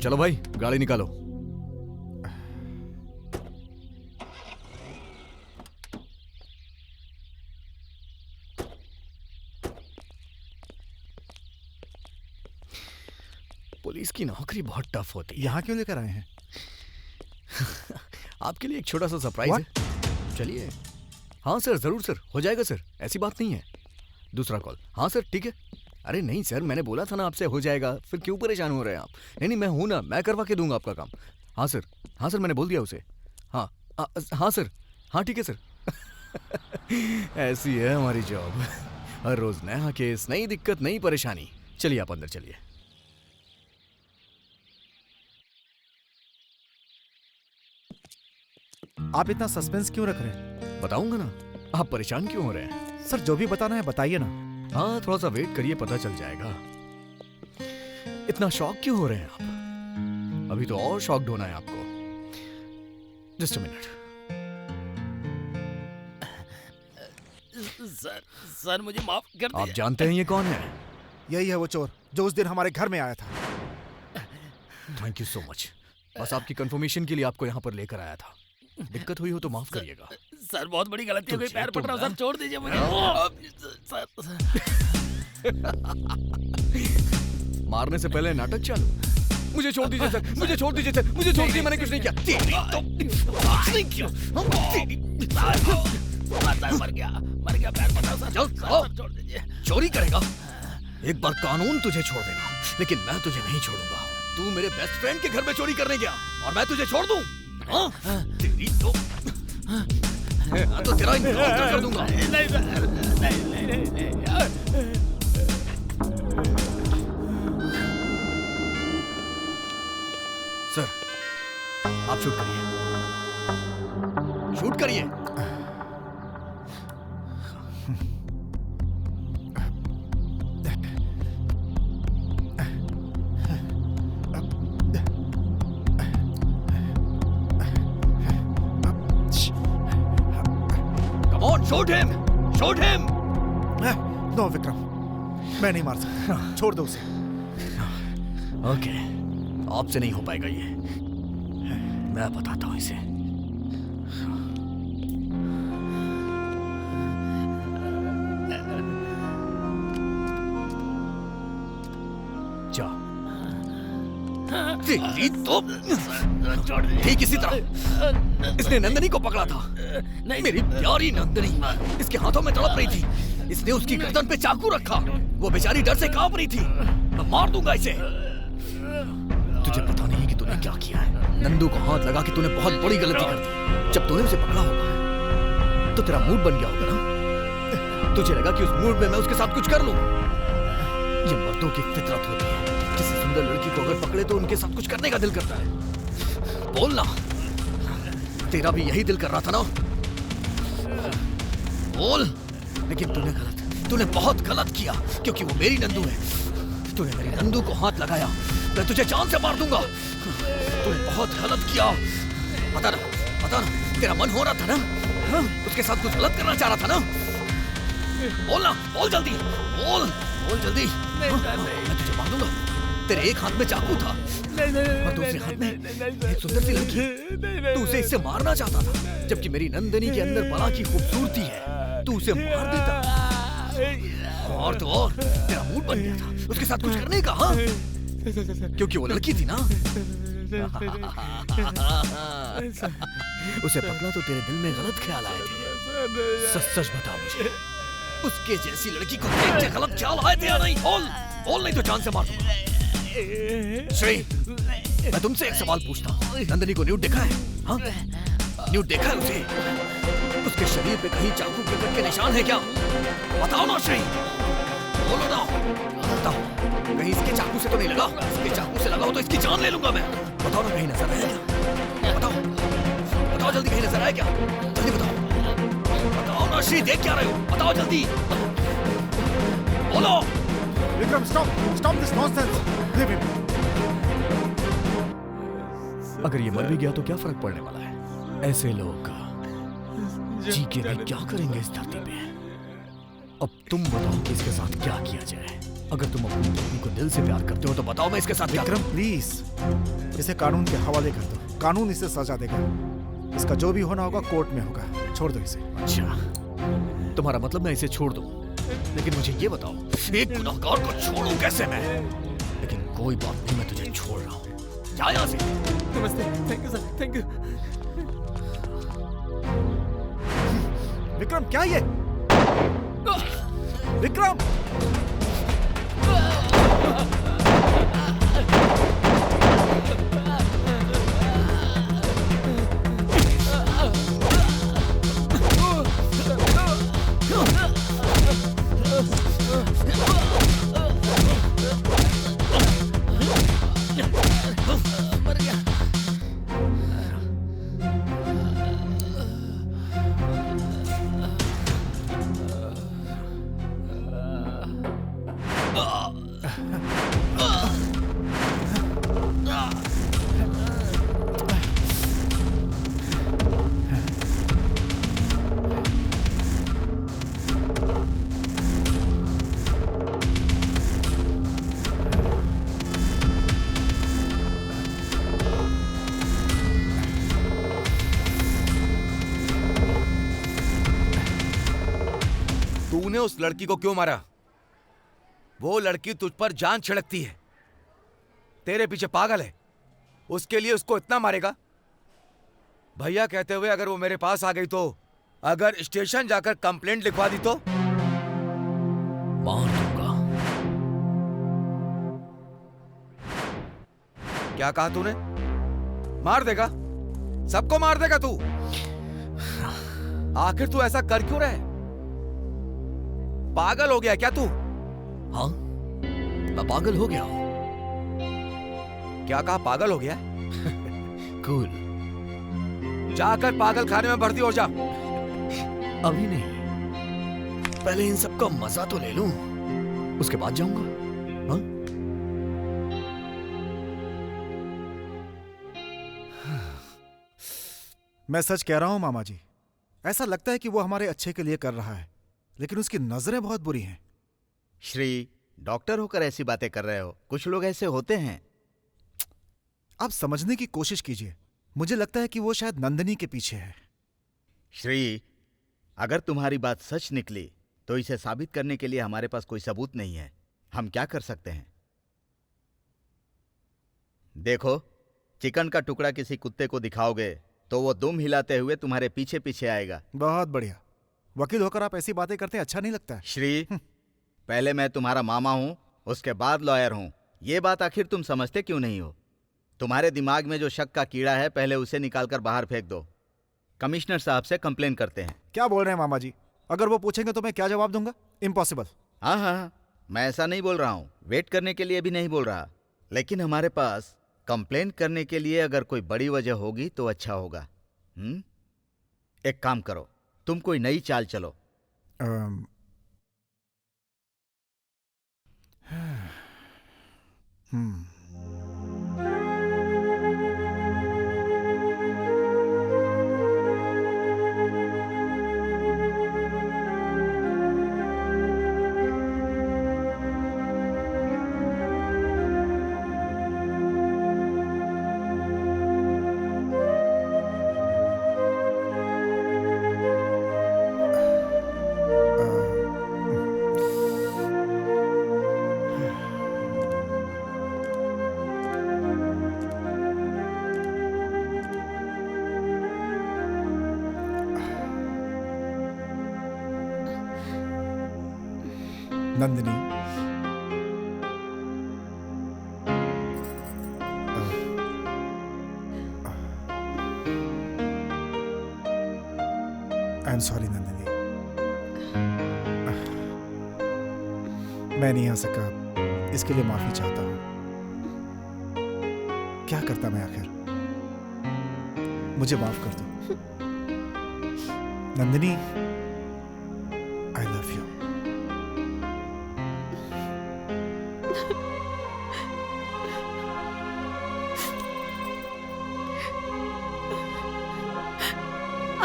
चलो भाई गाड़ी निकालो। पुलिस की नौकरी बहुत टफ होती है। यहाँ क्यों लेकर आए हैं? आपके लिए एक छोटा सा सरप्राइज है। चलिए। हाँ सर, जरूर सर, हो जाएगा सर, ऐसी बात नहीं है। दूसरा कॉल। हाँ सर, ठीक है। अरे नहीं सर, मैंने बोला था ना आपसे हो जाएगा, फिर क्यों परेशान हो रहे हैं आप? नहीं, मैं हूं ना, मैं करवा के दूंगा आपका काम। हाँ सर, हाँ सर, मैंने बोल दिया उसे। हाँ हाँ सर, हाँ ठीक है सर। ऐसी है हमारी जॉब, हर रोज नया केस, नई दिक्कत, नई परेशानी। चलिए आप अंदर चलिए। आप इतना सस्पेंस क्यों रख रहे हैं? बताऊंगा ना, आप परेशान क्यों हो रहे हैं? सर, जो भी बताना है बताइए ना। हाँ, थोड़ा सा वेट करिए, पता चल जाएगा। इतना शॉक क्यों हो रहे हैं आप? अभी तो और शॉक्ड होना है आपको। Just a minute. सर मुझे माफ कर दीजिए। आप जानते हैं ये कौन है? यही है वो चोर जो उस दिन हमारे घर में आया था। Thank you so much. बस आपकी कंफर्मेशन के लिए आपको यहाँ पर लेकर आया था। दिक्कत हुई हो तो माफ करिएगा। सर बहुत बड़ी गलती हो गई, पैर पड़ रहा हूं, सर छोड़ दीजिए मुझे। सर मारने से पहले नाटक चालू। मुझे छोड़ दीजिए सर, मुझे छोड़ दीजिए सर, मुझे छोड़ दीजिए, मैंने कुछ नहीं किया। मर गया, पैर पड़ रहा, सर छोड़ दीजिए। चोरी करेगा? एक बार कानून तुझे छोड़ देगा, लेकिन मैं तुझे नहीं छोड़ूंगा। तू मेरे बेस्ट फ्रेंड के घर में चोरी करने गया और मैं तुझे छोड़ दूं? हाँ? तेरी तो तेरा इनकाउंटर कर दूंगा। नहीं सर, नहीं। सर, आप शूट करिए, शूट करिए। Shoot him! Shoot him! No Vikram, मैं नहीं मार सकता। छोड़ दो उसे। ओके, आपसे नहीं हो पाएगा ये। मैं बताता हूं इसे। जा। तेरी तो ठीक इसी तरह इसने नंदनी को पकड़ा था। मेरी प्यारी नंदनी इसके हाथों में तड़प रही थी। इसने उसकी गर्दन पे चाकू रखा। वो बेचारी डर से कांप रही थी। मैं मार दूंगा इसे। तुझे पता नहीं कि तूने क्या किया है। नंदू को हाथ लगा कि तूने बहुत बड़ी गलती कर दी। जब तूने उसे पकड़ा होगा तो तेरा मूड बन गया होगा ना। तुझे लगा कि उस मूड में मैं उसके साथ कुछ कर लूं। ये मर्दों की फितरत होती है। किसी सुंदर लड़की को अगर पकड़े तो उनके साथ कुछ करने का दिल करता है। बोलना, तेरा भी यही दिल कर रहा था ना? बोल। लेकिन तूने बहुत गलत किया, क्योंकि वो मेरी नंदू है। तूने मेरी नंदू को हाथ लगाया, मैं तुझे जान से मार दूंगा। तूने बहुत गलत किया। पता ना, तेरा मन हो रहा था ना? हाँ? उसके साथ कुछ गलत करना चाह रहा था ना? बोल ना, बोल जल्दी, बोल जल्दी। मैं तुझे मार दूंगा। तेरे एक हाथ में चाकू था और दूसरे हाथ में एक सुंदर सी लड़की। तू उसे इससे मारना चाहता था, जबकि मेरी नंदनी के अंदर बला की खूबसूरती है। तू उसे मार देता और तो और तेरा मूड बन गया था उसके साथ कुछ करने का, हाँ? क्योंकि वो लड़की थी ना। उसे पकड़ा तो तेरे दिल में गलत ख्याल आए थे। सच सच बता मुझे, उसके जैसी लड़की को देख के गलत ख्याल आए थे या नहीं? बोल नहीं तो जान से मार दूंगा। श्री, मैं तुमसे एक सवाल पूछता हूँ, नंदनी को न्यूड देखा है? हाँ? न्यूड देखा है उसे? उसके शरीर पे कहीं चाकू के कट के निशान है क्या? बताओ ना श्री, बोलो ना, बताओ। कहीं इसके चाकू से तो नहीं लगा? इसके चाकू से लगा हो तो इसकी जान ले लूंगा मैं। बताओ ना, कहीं नजर आया क्या? बताओ जल्दी, कहीं नजर आया क्या? जल्दी बताओ ना श्री, देख क्या रहे हो? बताओ जल्दी, बोलो। Vikram, stop this nonsense. Leave him. अगर ये मर भी गया तो क्या फर्क पड़ने वाला है? ऐसे लोग जी के भी क्या करेंगे इस धरती पे? अब तुम बताओ कि इसके साथ क्या किया जाए। अगर तुम अपनी पत्नी को दिल से प्यार करते हो तो बताओ मैं इसके साथ क्या विक्रम प्लीज, इसे कानून के हवाले कर दो। कानून इसे सजा देगा। इसका जो भी होना होगा कोर्ट में होगा। छोड़ दो इसे। अच्छा, तुम्हारा मतलब मैं इसे छोड़ दूं? लेकिन मुझे ये बताओ, एक गुनहगार को छोड़ूं कैसे मैं? लेकिन कोई बात नहीं, मैं तुझे छोड़ रहा हूं। जा यहां से। नमस्ते, thank you sir, thank you. Vikram, क्या ये? विक्रम! तूने उस लड़की को क्यों मारा? वो लड़की तुझ पर जान छिड़कती है, तेरे पीछे पागल है। उसके लिए उसको इतना मारेगा? भैया कहते हुए अगर वो मेरे पास आ गई तो, अगर स्टेशन जाकर कंप्लेंट लिखवा दी तो? मार दूंगा। क्या कहा तूने? मार देगा? सबको मार देगा तू? आखिर तू ऐसा कर क्यों रहा है? पागल हो गया क्या तू? हाँ, मैं पागल हो गया हूं। क्या कहा, पागल हो गया? कूल। जाकर पागल खाने में भर्ती हो जा। अभी नहीं, पहले इन सब का मजा तो ले लूं, उसके बाद जाऊंगा। हाँ? मैं सच कह रहा हूं मामा जी, ऐसा लगता है कि वो हमारे अच्छे के लिए कर रहा है, लेकिन उसकी नजरें बहुत बुरी हैं। श्री, डॉक्टर होकर ऐसी बातें कर रहे हो? कुछ लोग ऐसे होते हैं। आप समझने की कोशिश कीजिए। मुझे लगता है कि वो शायद नंदिनी के पीछे है। श्री, अगर तुम्हारी बात सच निकली तो इसे साबित करने के लिए हमारे पास कोई सबूत नहीं है। हम क्या कर सकते हैं? देखो, चिकन का टुकड़ा किसी कुत्ते को दिखाओगे तो वो दुम हिलाते हुए तुम्हारे पीछे पीछे आएगा। बहुत बढ़िया। वकील होकर आप ऐसी बातें करते हैं, अच्छा नहीं लगता है। श्री, पहले मैं तुम्हारा मामा हूं, उसके बाद लॉयर हूं। ये बात आखिर तुम समझते क्यों नहीं हो? तुम्हारे दिमाग में जो शक का कीड़ा है, पहले उसे निकालकर बाहर फेंक दो। कमिश्नर साहब से कंप्लेन करते हैं। क्या बोल रहे हैं मामा जी? अगर वो पूछेंगे तो मैं क्या जवाब दूंगा? इम्पॉसिबल। हाँ हाँ, मैं ऐसा नहीं बोल रहा हूँ, वेट करने के लिए भी नहीं बोल रहा, लेकिन हमारे पास कंप्लेन करने के लिए अगर कोई बड़ी वजह होगी तो अच्छा होगा। एक काम करो, तुम कोई नई चाल चलो। Nandini, I am sorry Nandini, मैं नहीं आ सका, इसके लिए माफी चाहता हूं। क्या करता मैं आखिर, मुझे माफ कर दो नंदिनी, आई लव यू।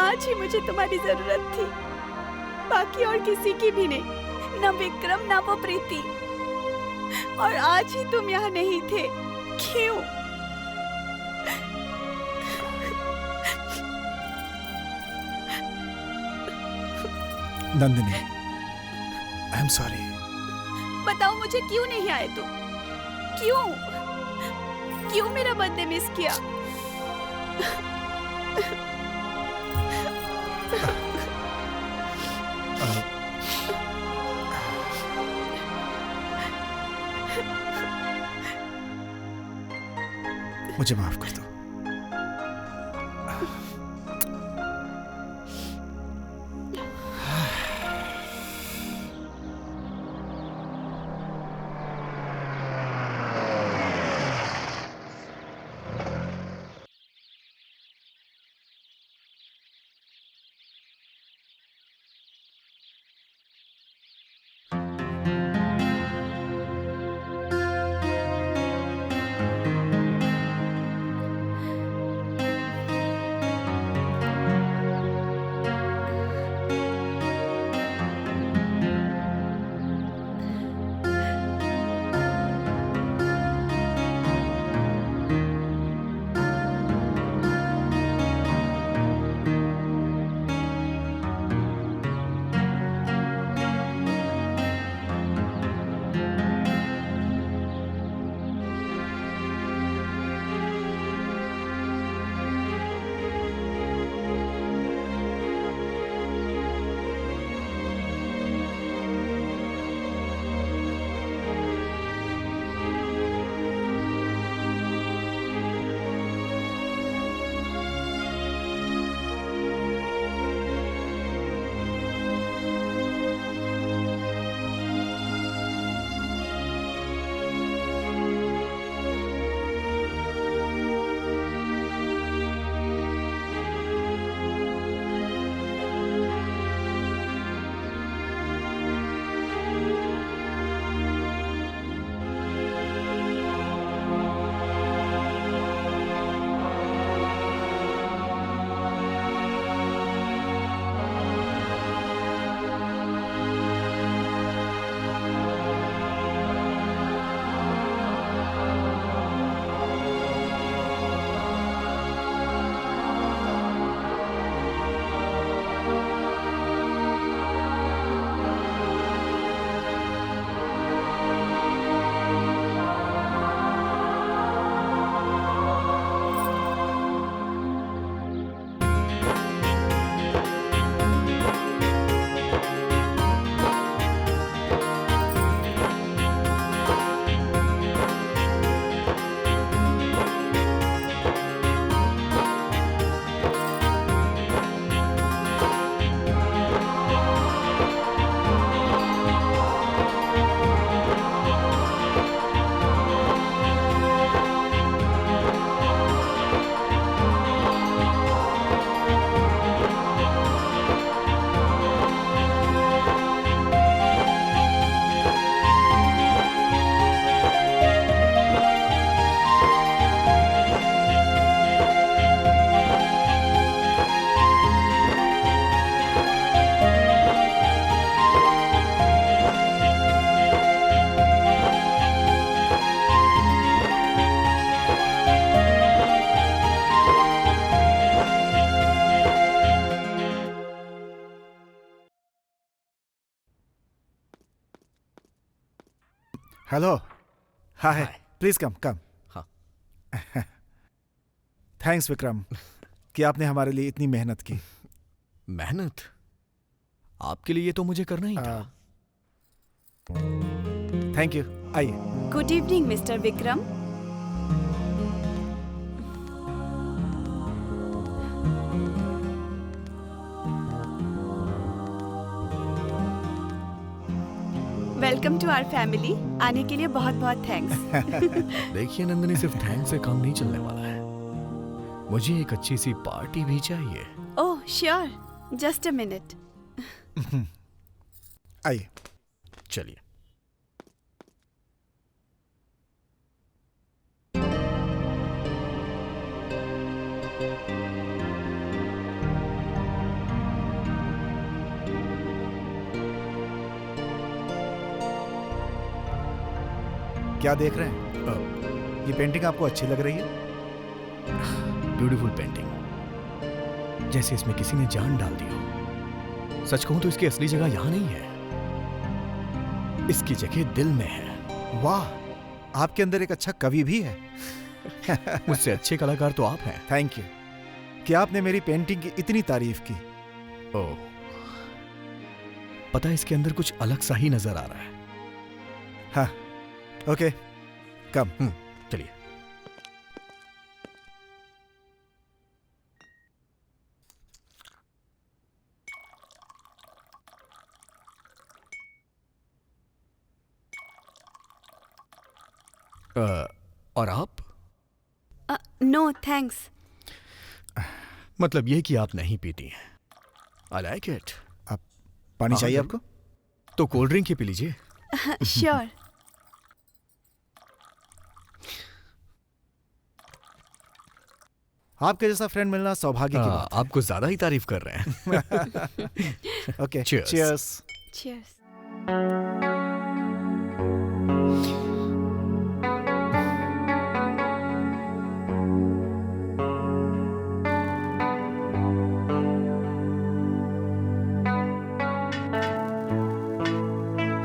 आज ही मुझे तुम्हारी जरूरत थी, बाकी और किसी की भी नहीं, ना विक्रम ना वो प्रीति। और आज ही तुम यहाँ नहीं थे, क्यों? Nandini, I am sorry. बताओ मुझे क्यों नहीं आए तुम? क्यों? क्यों मेरा बर्थडे मिस किया? मुझे माफ कर दो। हेलो, हाय, प्लीज कम कम। हाँ। थैंक्स विक्रम कि आपने हमारे लिए इतनी मेहनत की। मेहनत? आपके लिए तो मुझे करना ही था। थैंक यू, आइए। Good evening mister Vikram. Welcome to our family. आने के लिए बहुत बहुत थैंक्स। देखिए नंदिनी, सिर्फ थैंक्स से काम नहीं चलने वाला है, मुझे एक अच्छी सी पार्टी भी चाहिए। Oh sure, just a minute. आइए। चलिए। क्या देख रहे हैं? ये पेंटिंग आपको अच्छी लग रही है? ब्यूटीफुल पेंटिंग, जैसे इसमें किसी ने जान डाल दी हो। सच कहूं तो इसकी असली जगह यहां नहीं है, इसकी जगह दिल में है। वाह, आपके अंदर एक अच्छा कवि भी है। मुझसे अच्छे कलाकार तो आप हैं। थैंक यू कि आपने मेरी पेंटिंग की इतनी तारीफ की। ओह, पता है इसके अंदर कुछ अलग सा ही नजर आ रहा है। हाँ, ओके, कम। चलिए। और आप? No thanks. मतलब ये कि आप नहीं पीती हैं। I like it. आप पानी चाहिए आपको? तो कोल्ड ड्रिंक ही पी लीजिए। श्योर। आपके जैसा फ्रेंड मिलना सौभाग्य की बात आप कुछ ज्यादा ही तारीफ कर रहे हैं। है। Okay, Cheers. चीयर्स। चीयर्स।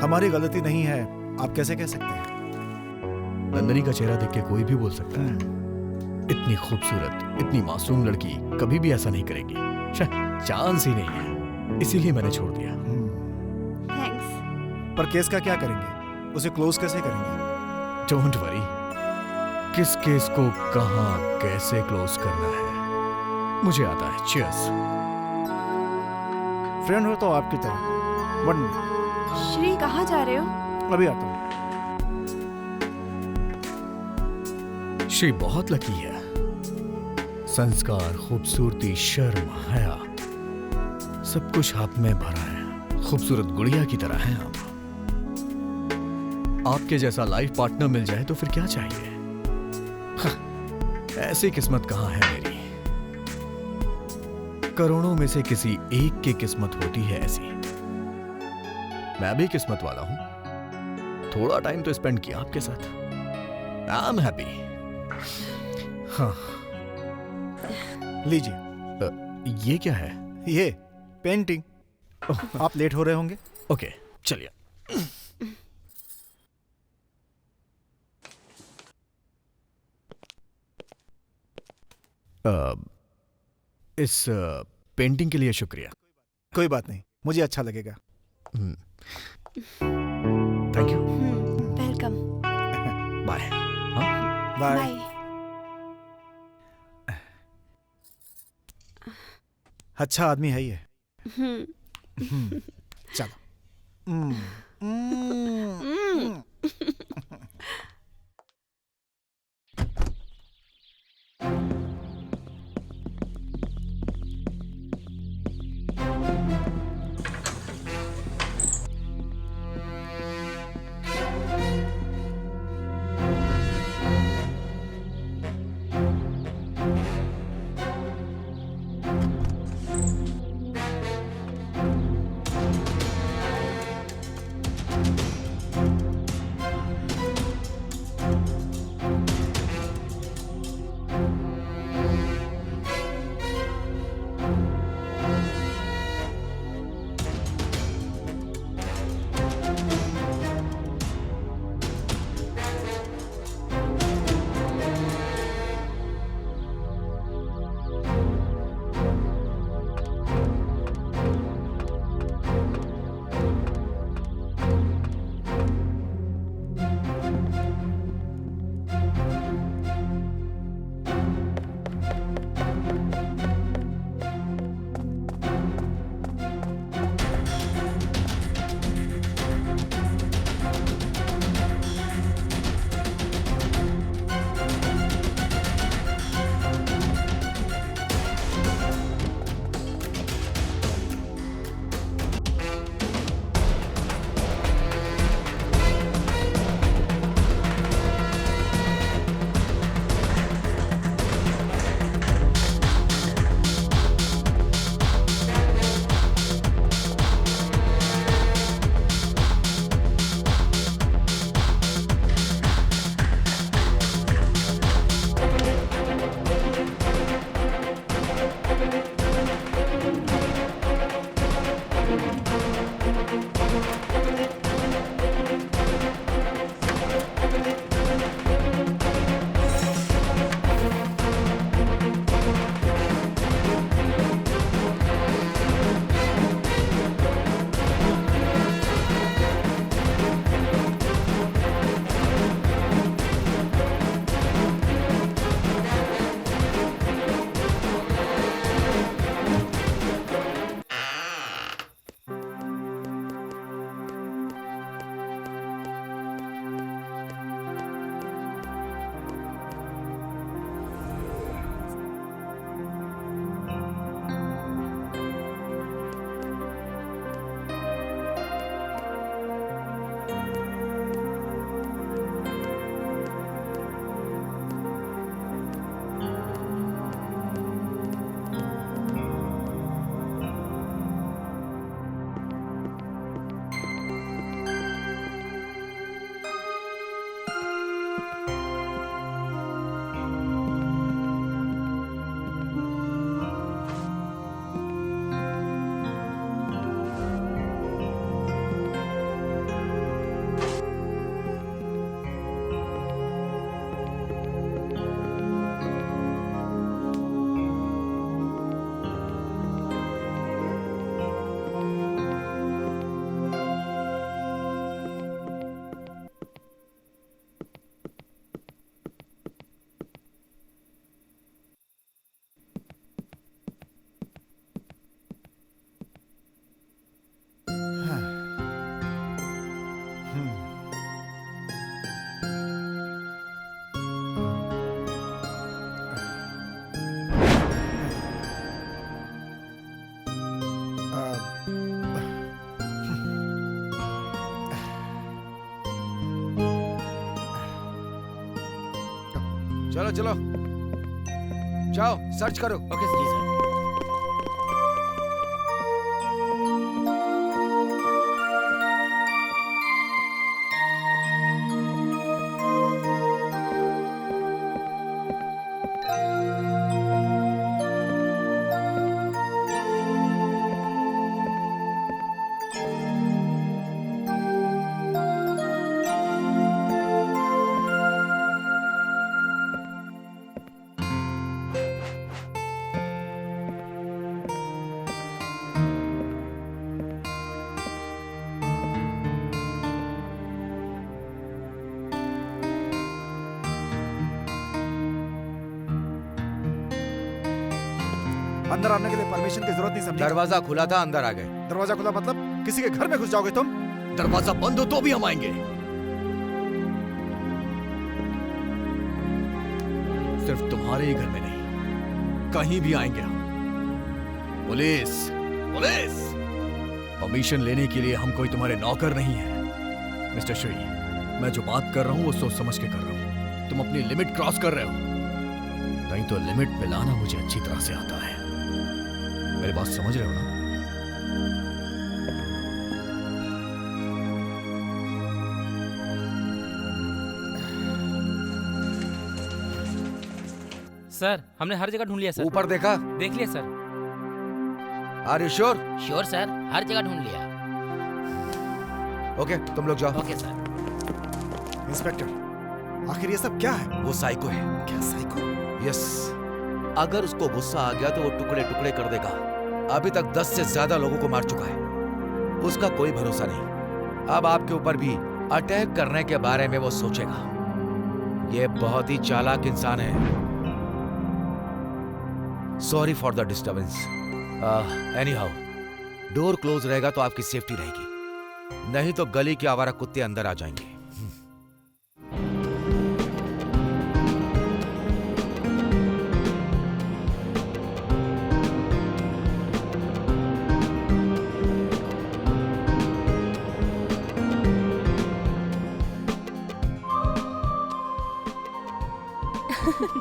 हमारी गलती नहीं है, आप कैसे कह सकते हैं? नंदनी का चेहरा देख के कोई भी बोल सकता है, इतनी खूबसूरत, इतनी मासूम लड़की कभी भी ऐसा नहीं करेगी। शायद चांस ही नहीं है, इसीलिए मैंने छोड़ दिया। थैंक्स। पर केस का क्या करेंगे? उसे क्लोज कैसे करेंगे? डोंट वरी, किस केस को कहां कैसे क्लोज करना है मुझे आता है। चीयर्स। फ्रेंड हो तो आपकी तरह। 1 मिनट, श्री कहाँ जा रहे हो? अभी आता हूँ। श्री बहुत लकी है। संस्कार, खूबसूरती, शर्म, हया, सब कुछ आप में भरा है। खूबसूरत गुड़िया की तरह हैं आप। आपके जैसा लाइफ पार्टनर मिल जाए तो फिर क्या चाहिए। ऐसी किस्मत कहां है मेरी। करोड़ों में से किसी एक की किस्मत होती है ऐसी। मैं भी किस्मत वाला हूं, थोड़ा टाइम तो स्पेंड किया आपके साथ। I am happy. हाँ, लीजिए। ये क्या है? ये पेंटिंग। आप लेट हो रहे होंगे। ओके, चलिए। इस पेंटिंग के लिए शुक्रिया। कोई बात नहीं, मुझे अच्छा लगेगा। Thank you. वेलकम। बाय। हाँ, बाय। बाय। अच्छा आदमी है ये। चलो। चलो चलो, जाओ सर्च करो। ओके जी सर। अंदर आने के लिए परमिशन की जरूरत नहीं समझी। दरवाजा खुला था, अंदर आ गए। दरवाजा खुला मतलब किसी के घर में घुस जाओगे तुम? दरवाजा बंद हो तो भी हम आएंगे। सिर्फ तुम्हारे ही घर में नहीं, कहीं भी आएंगे हम। Police, police! परमिशन लेने के लिए हम कोई तुम्हारे नौकर नहीं है। मिस्टर श्री, मैं जो बात कर रहा हूं वो सोच समझ के कर रहा हूं। तुम अपनी लिमिट क्रॉस कर रहे हो, नहीं तो लिमिट पे लाना मुझे अच्छी तरह से आता है। मेरी बात समझ रहे हो ना? सर हमने हर जगह ढूंढ लिया सर। ऊपर देखा? देख लिया sir. Are you sure? Sure sir, हर जगह ढूंढ लिया। ओके, तुम लोग जाओ। Okay sir. इंस्पेक्टर, आखिर ये सब क्या है? वो साइको है। क्या साइको? यस, अगर उसको गुस्सा आ गया तो वो टुकड़े टुकड़े कर देगा। अभी तक 10 से ज्यादा लोगों को मार चुका है। उसका कोई भरोसा नहीं। अब आपके ऊपर भी अटैक करने के बारे में वो सोचेगा। ये बहुत ही चालाक इंसान है। Sorry for the disturbance. Anyhow, door close रहेगा तो आपकी सेफ्टी रहेगी, नहीं तो गली के आवारा कुत्ते अंदर आ जाएंगे।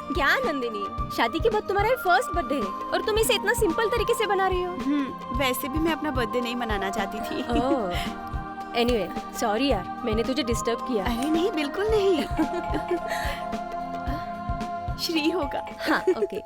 क्या नंदिनी, शादी के बाद तुम्हारा फर्स्ट बर्थडे है और तुम इसे इतना सिंपल तरीके से बना रही हो। वैसे भी मैं अपना बर्थडे नहीं मनाना चाहती थी। एनीवे, सॉरी यार, मैंने तुझे डिस्टर्ब किया। अरे नहीं, बिल्कुल नहीं। श्री होगा। हाँ, ओके।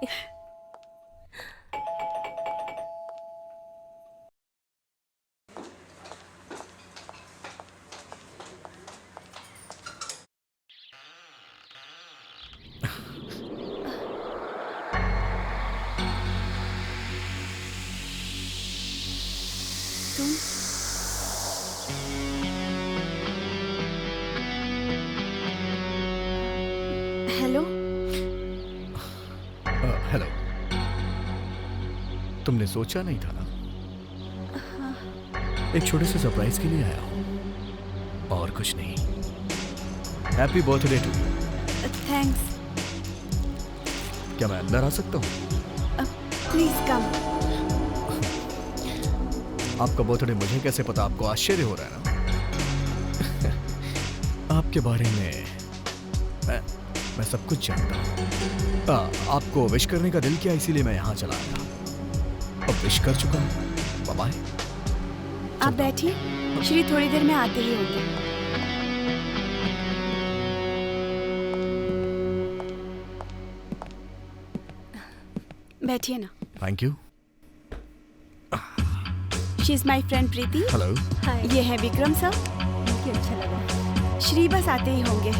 हेलो। हेलो। तुमने सोचा नहीं था ना? एक छोटे से सरप्राइज के लिए आया हूं, और कुछ नहीं। Happy birthday to you. Thanks. क्या मैं अंदर आ सकता हूँ? Please come. आपका बर्थडे मुझे कैसे पता? आपको आश्चर्य हो रहा है ना? आपके बारे में मैं सब कुछ जानता हूँ। आपको विश करने का दिल किया, इसीलिए मैं यहाँ चला आया। अब विश कर चुका हूँ। Bye bye. आप बैठिए, श्री थोड़ी देर में आते ही होंगे। बैठिए ना। Thank you. She is my friend Preeti. Hello. Hi. ये है विक्रम सर। अच्छा लगा। श्री बस आते ही होंगे।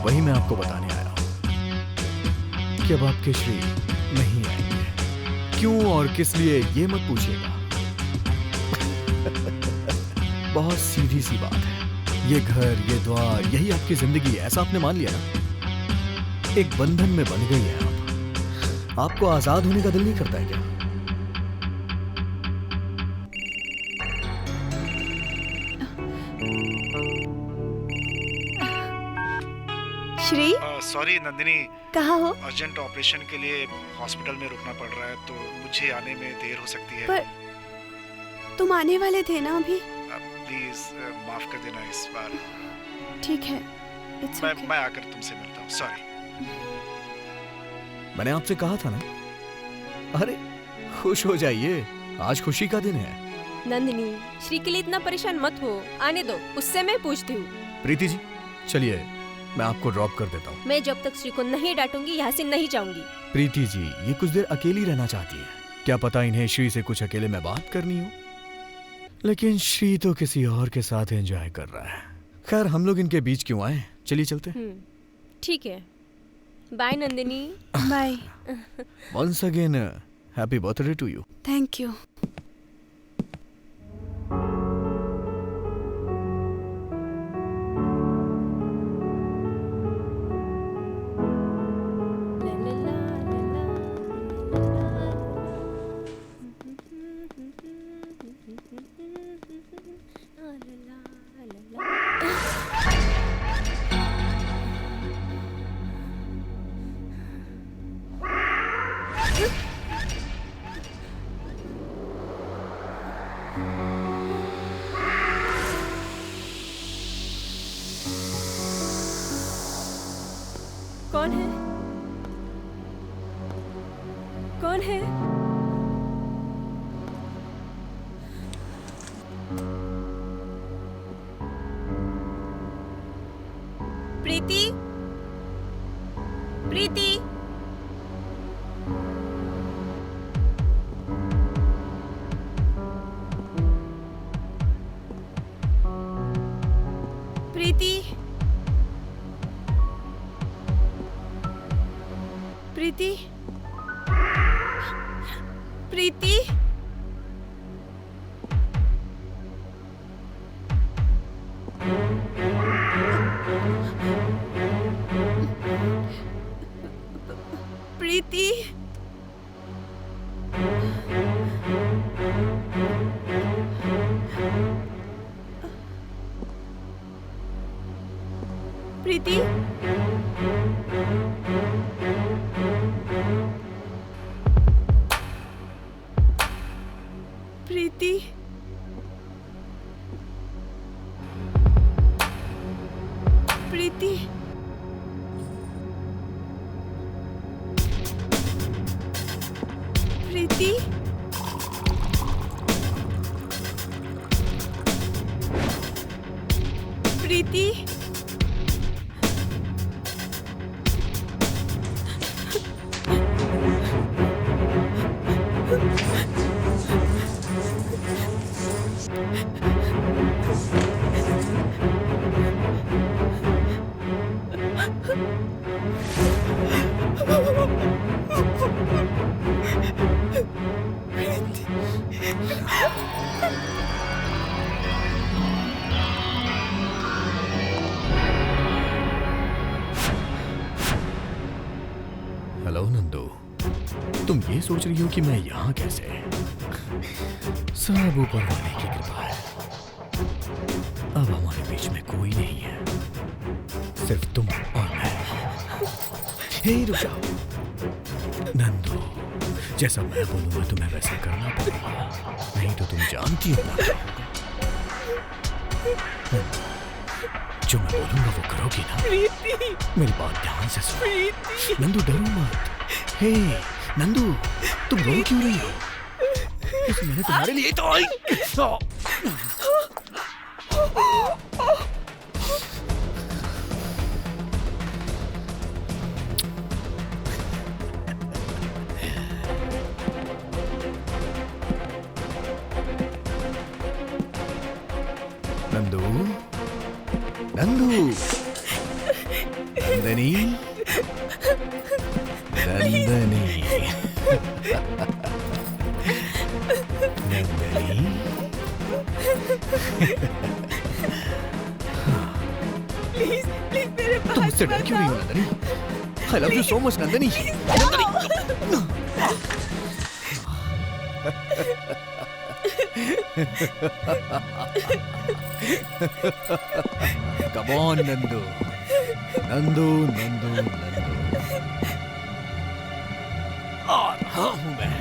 वही मैं आपको बताने आया हूँ कि अब आपके श्री नहीं आएंगे। क्यों और किस लिए ये मत पूछिएगा। बहुत सीधी सी बात है। ये घर, ये द्वार, यही आपकी जिंदगी है, ऐसा आपने मान लिया ना? एक बंधन में बन गई है आप। आपको आजाद होने का दिल नहीं करता है क्या? श्री। सॉरी नंदिनी, कहाँ हो? अर्जेंट ऑपरेशन के लिए हॉस्पिटल में रुकना पड़ रहा है, तो मुझे आने में देर हो सकती है। पर तुम आने वाले थे ना अभी? प्लीज माफ कर देना इस बार। ठीक है, इट्स ओके। मैं आकर तुमसे मिलता हूँ। सॉरी। मैंने आपसे कहा था ना। अरे खुश हो जाइए, आज खुशी का दिन है। नंदिनी, श्री के लिए इतना परेशान मत हो, आने दो, उससे मैं पूछती हूँ। प्रीति जी चलिए, मैं आपको ड्रॉप कर देता हूँ। मैं जब तक श्री को नहीं डांटूंगी यहाँ से नहीं जाऊंगी। प्रीति जी ये कुछ देर अकेली रहना चाहती है, क्या पता इन्हें श्री से कुछ अकेले में बात करनी हो। लेकिन श्री तो किसी और के साथ एंजॉय कर रहा है। खैर हम लोग इनके बीच क्यों आए, चलिए चलते हैं। ठीक है, bye Nandini. Bye. Once again happy birthday to you. Thank you. कौन है? कौन है? प्रीति, प्रीति, प्रीति, प्रीति, प्रीति, प्रीति, प्रीति, प्रीति, प्रीति, प्रीति, प्रीति, हेलो नंदू, तुम ये सोच रही हो कि मैं यहाँ कैसे? सब ऊपर वाले की कृपा है। अब हमारे बीच में कोई नहीं है, सिर्फ तुम और मैं। हे रुक जाओ नंदू, जैसा मैं बोलूंगा तुम्हें वैसा करना पड़ेगा, नहीं तो तुम जानती हो ना। जो मैं बोलूंगा वो करोगी ना? मेरी बात ध्यान से सुनो। नंदू डरो मत। हे नंदू, तुम रो क्यों रही हो? मैंने तुम्हारे लिए तो आई। नंदू, नंदू, नंदनी, नंदनी, नंदनी। प्लीज प्लीज मेरे पास तुम मुझसे डर क्यों रही हो Nandini? I love you so much Nandini. Nandini. Come on Nandu, Nandu, Nandu, Nandu. आ रहा हूँ मैं।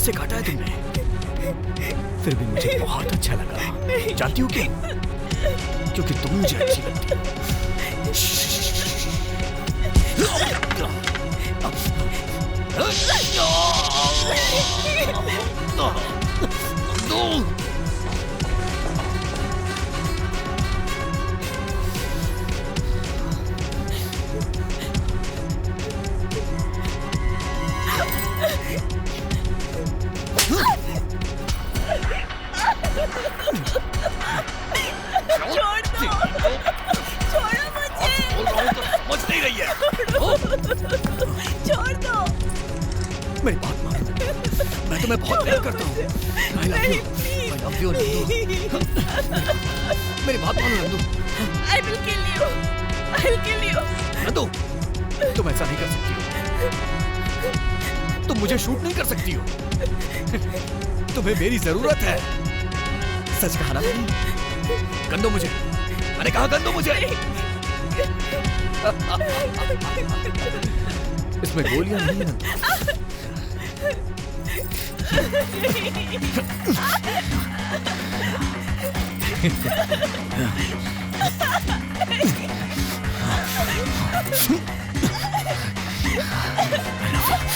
से काटा है तुमने, फिर भी मुझे बहुत अच्छा लगा। जानती हो क्यों? क्योंकि तुम मुझे अच्छी लगती हो। छोड़ दो, छोड़ो मुझे। समझ नहीं रही है। छोड़ दो। मेरी बात मानो, मैं तुम्हें बहुत प्यार करता हूँ। I love you, Nandu. मेरी बात मानो Nandu. I will kill you. I will kill you. Nandu, तुम ऐसा नहीं कर सकती हो। तुम मुझे शूट नहीं कर सकती हो। तुम्हें मेरी जरूरत है। सच कहा ना मैंने? गंदो मुझे, मैंने कहा गंदो मुझे। इसमें गोलियां नहीं है नंदू।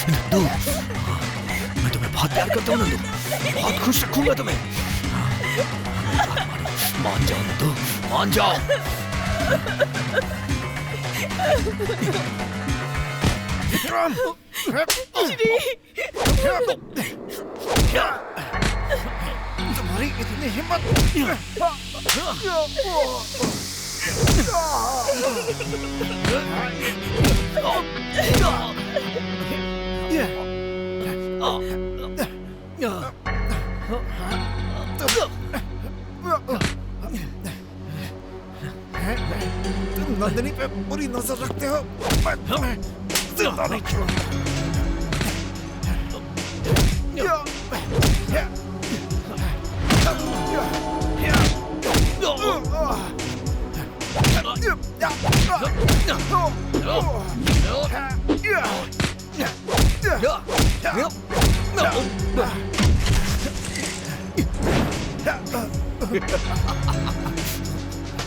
नंदू, मैं तुम्हें बहुत प्यार करता हूँ नंदू। बहुत खुश रखूंगा तुम्हें। मान जाओ नंदू, मान जाओ। विक्रम! तुम्हारी इतनी हिम्मत! तुम नंदिनी पे बुरी नजर रखते हो। मैं तुम्हें जिंदा नहीं छोड़ूंगा।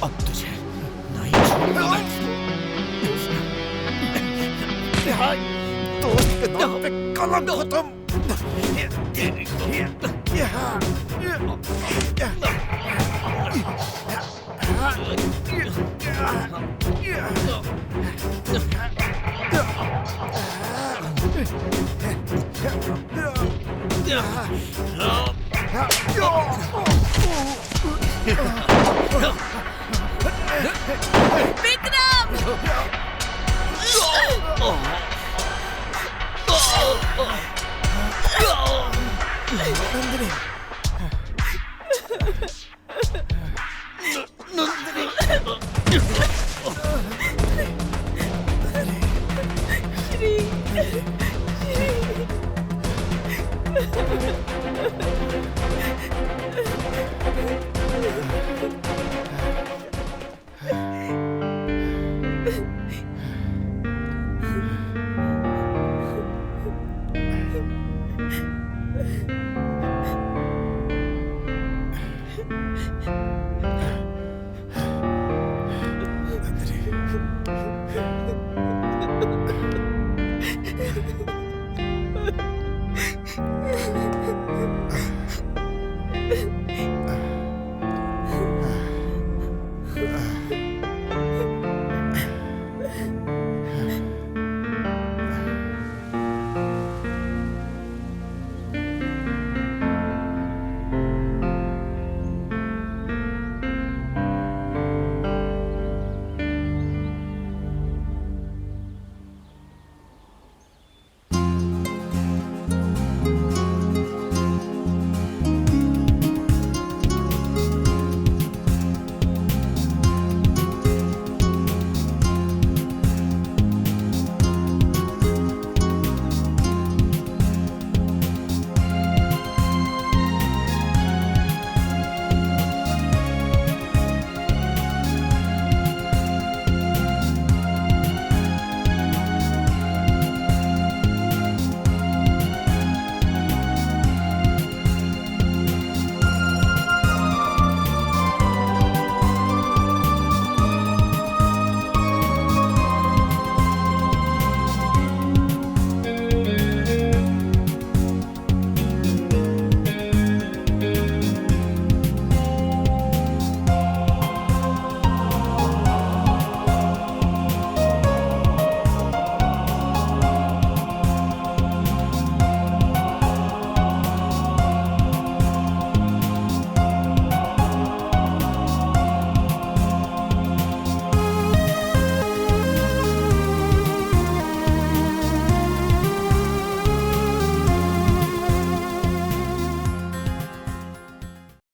अब तुझे नहीं छोड़ूंगा मैं। दोस्त के नाम पे कलंक हो तुम।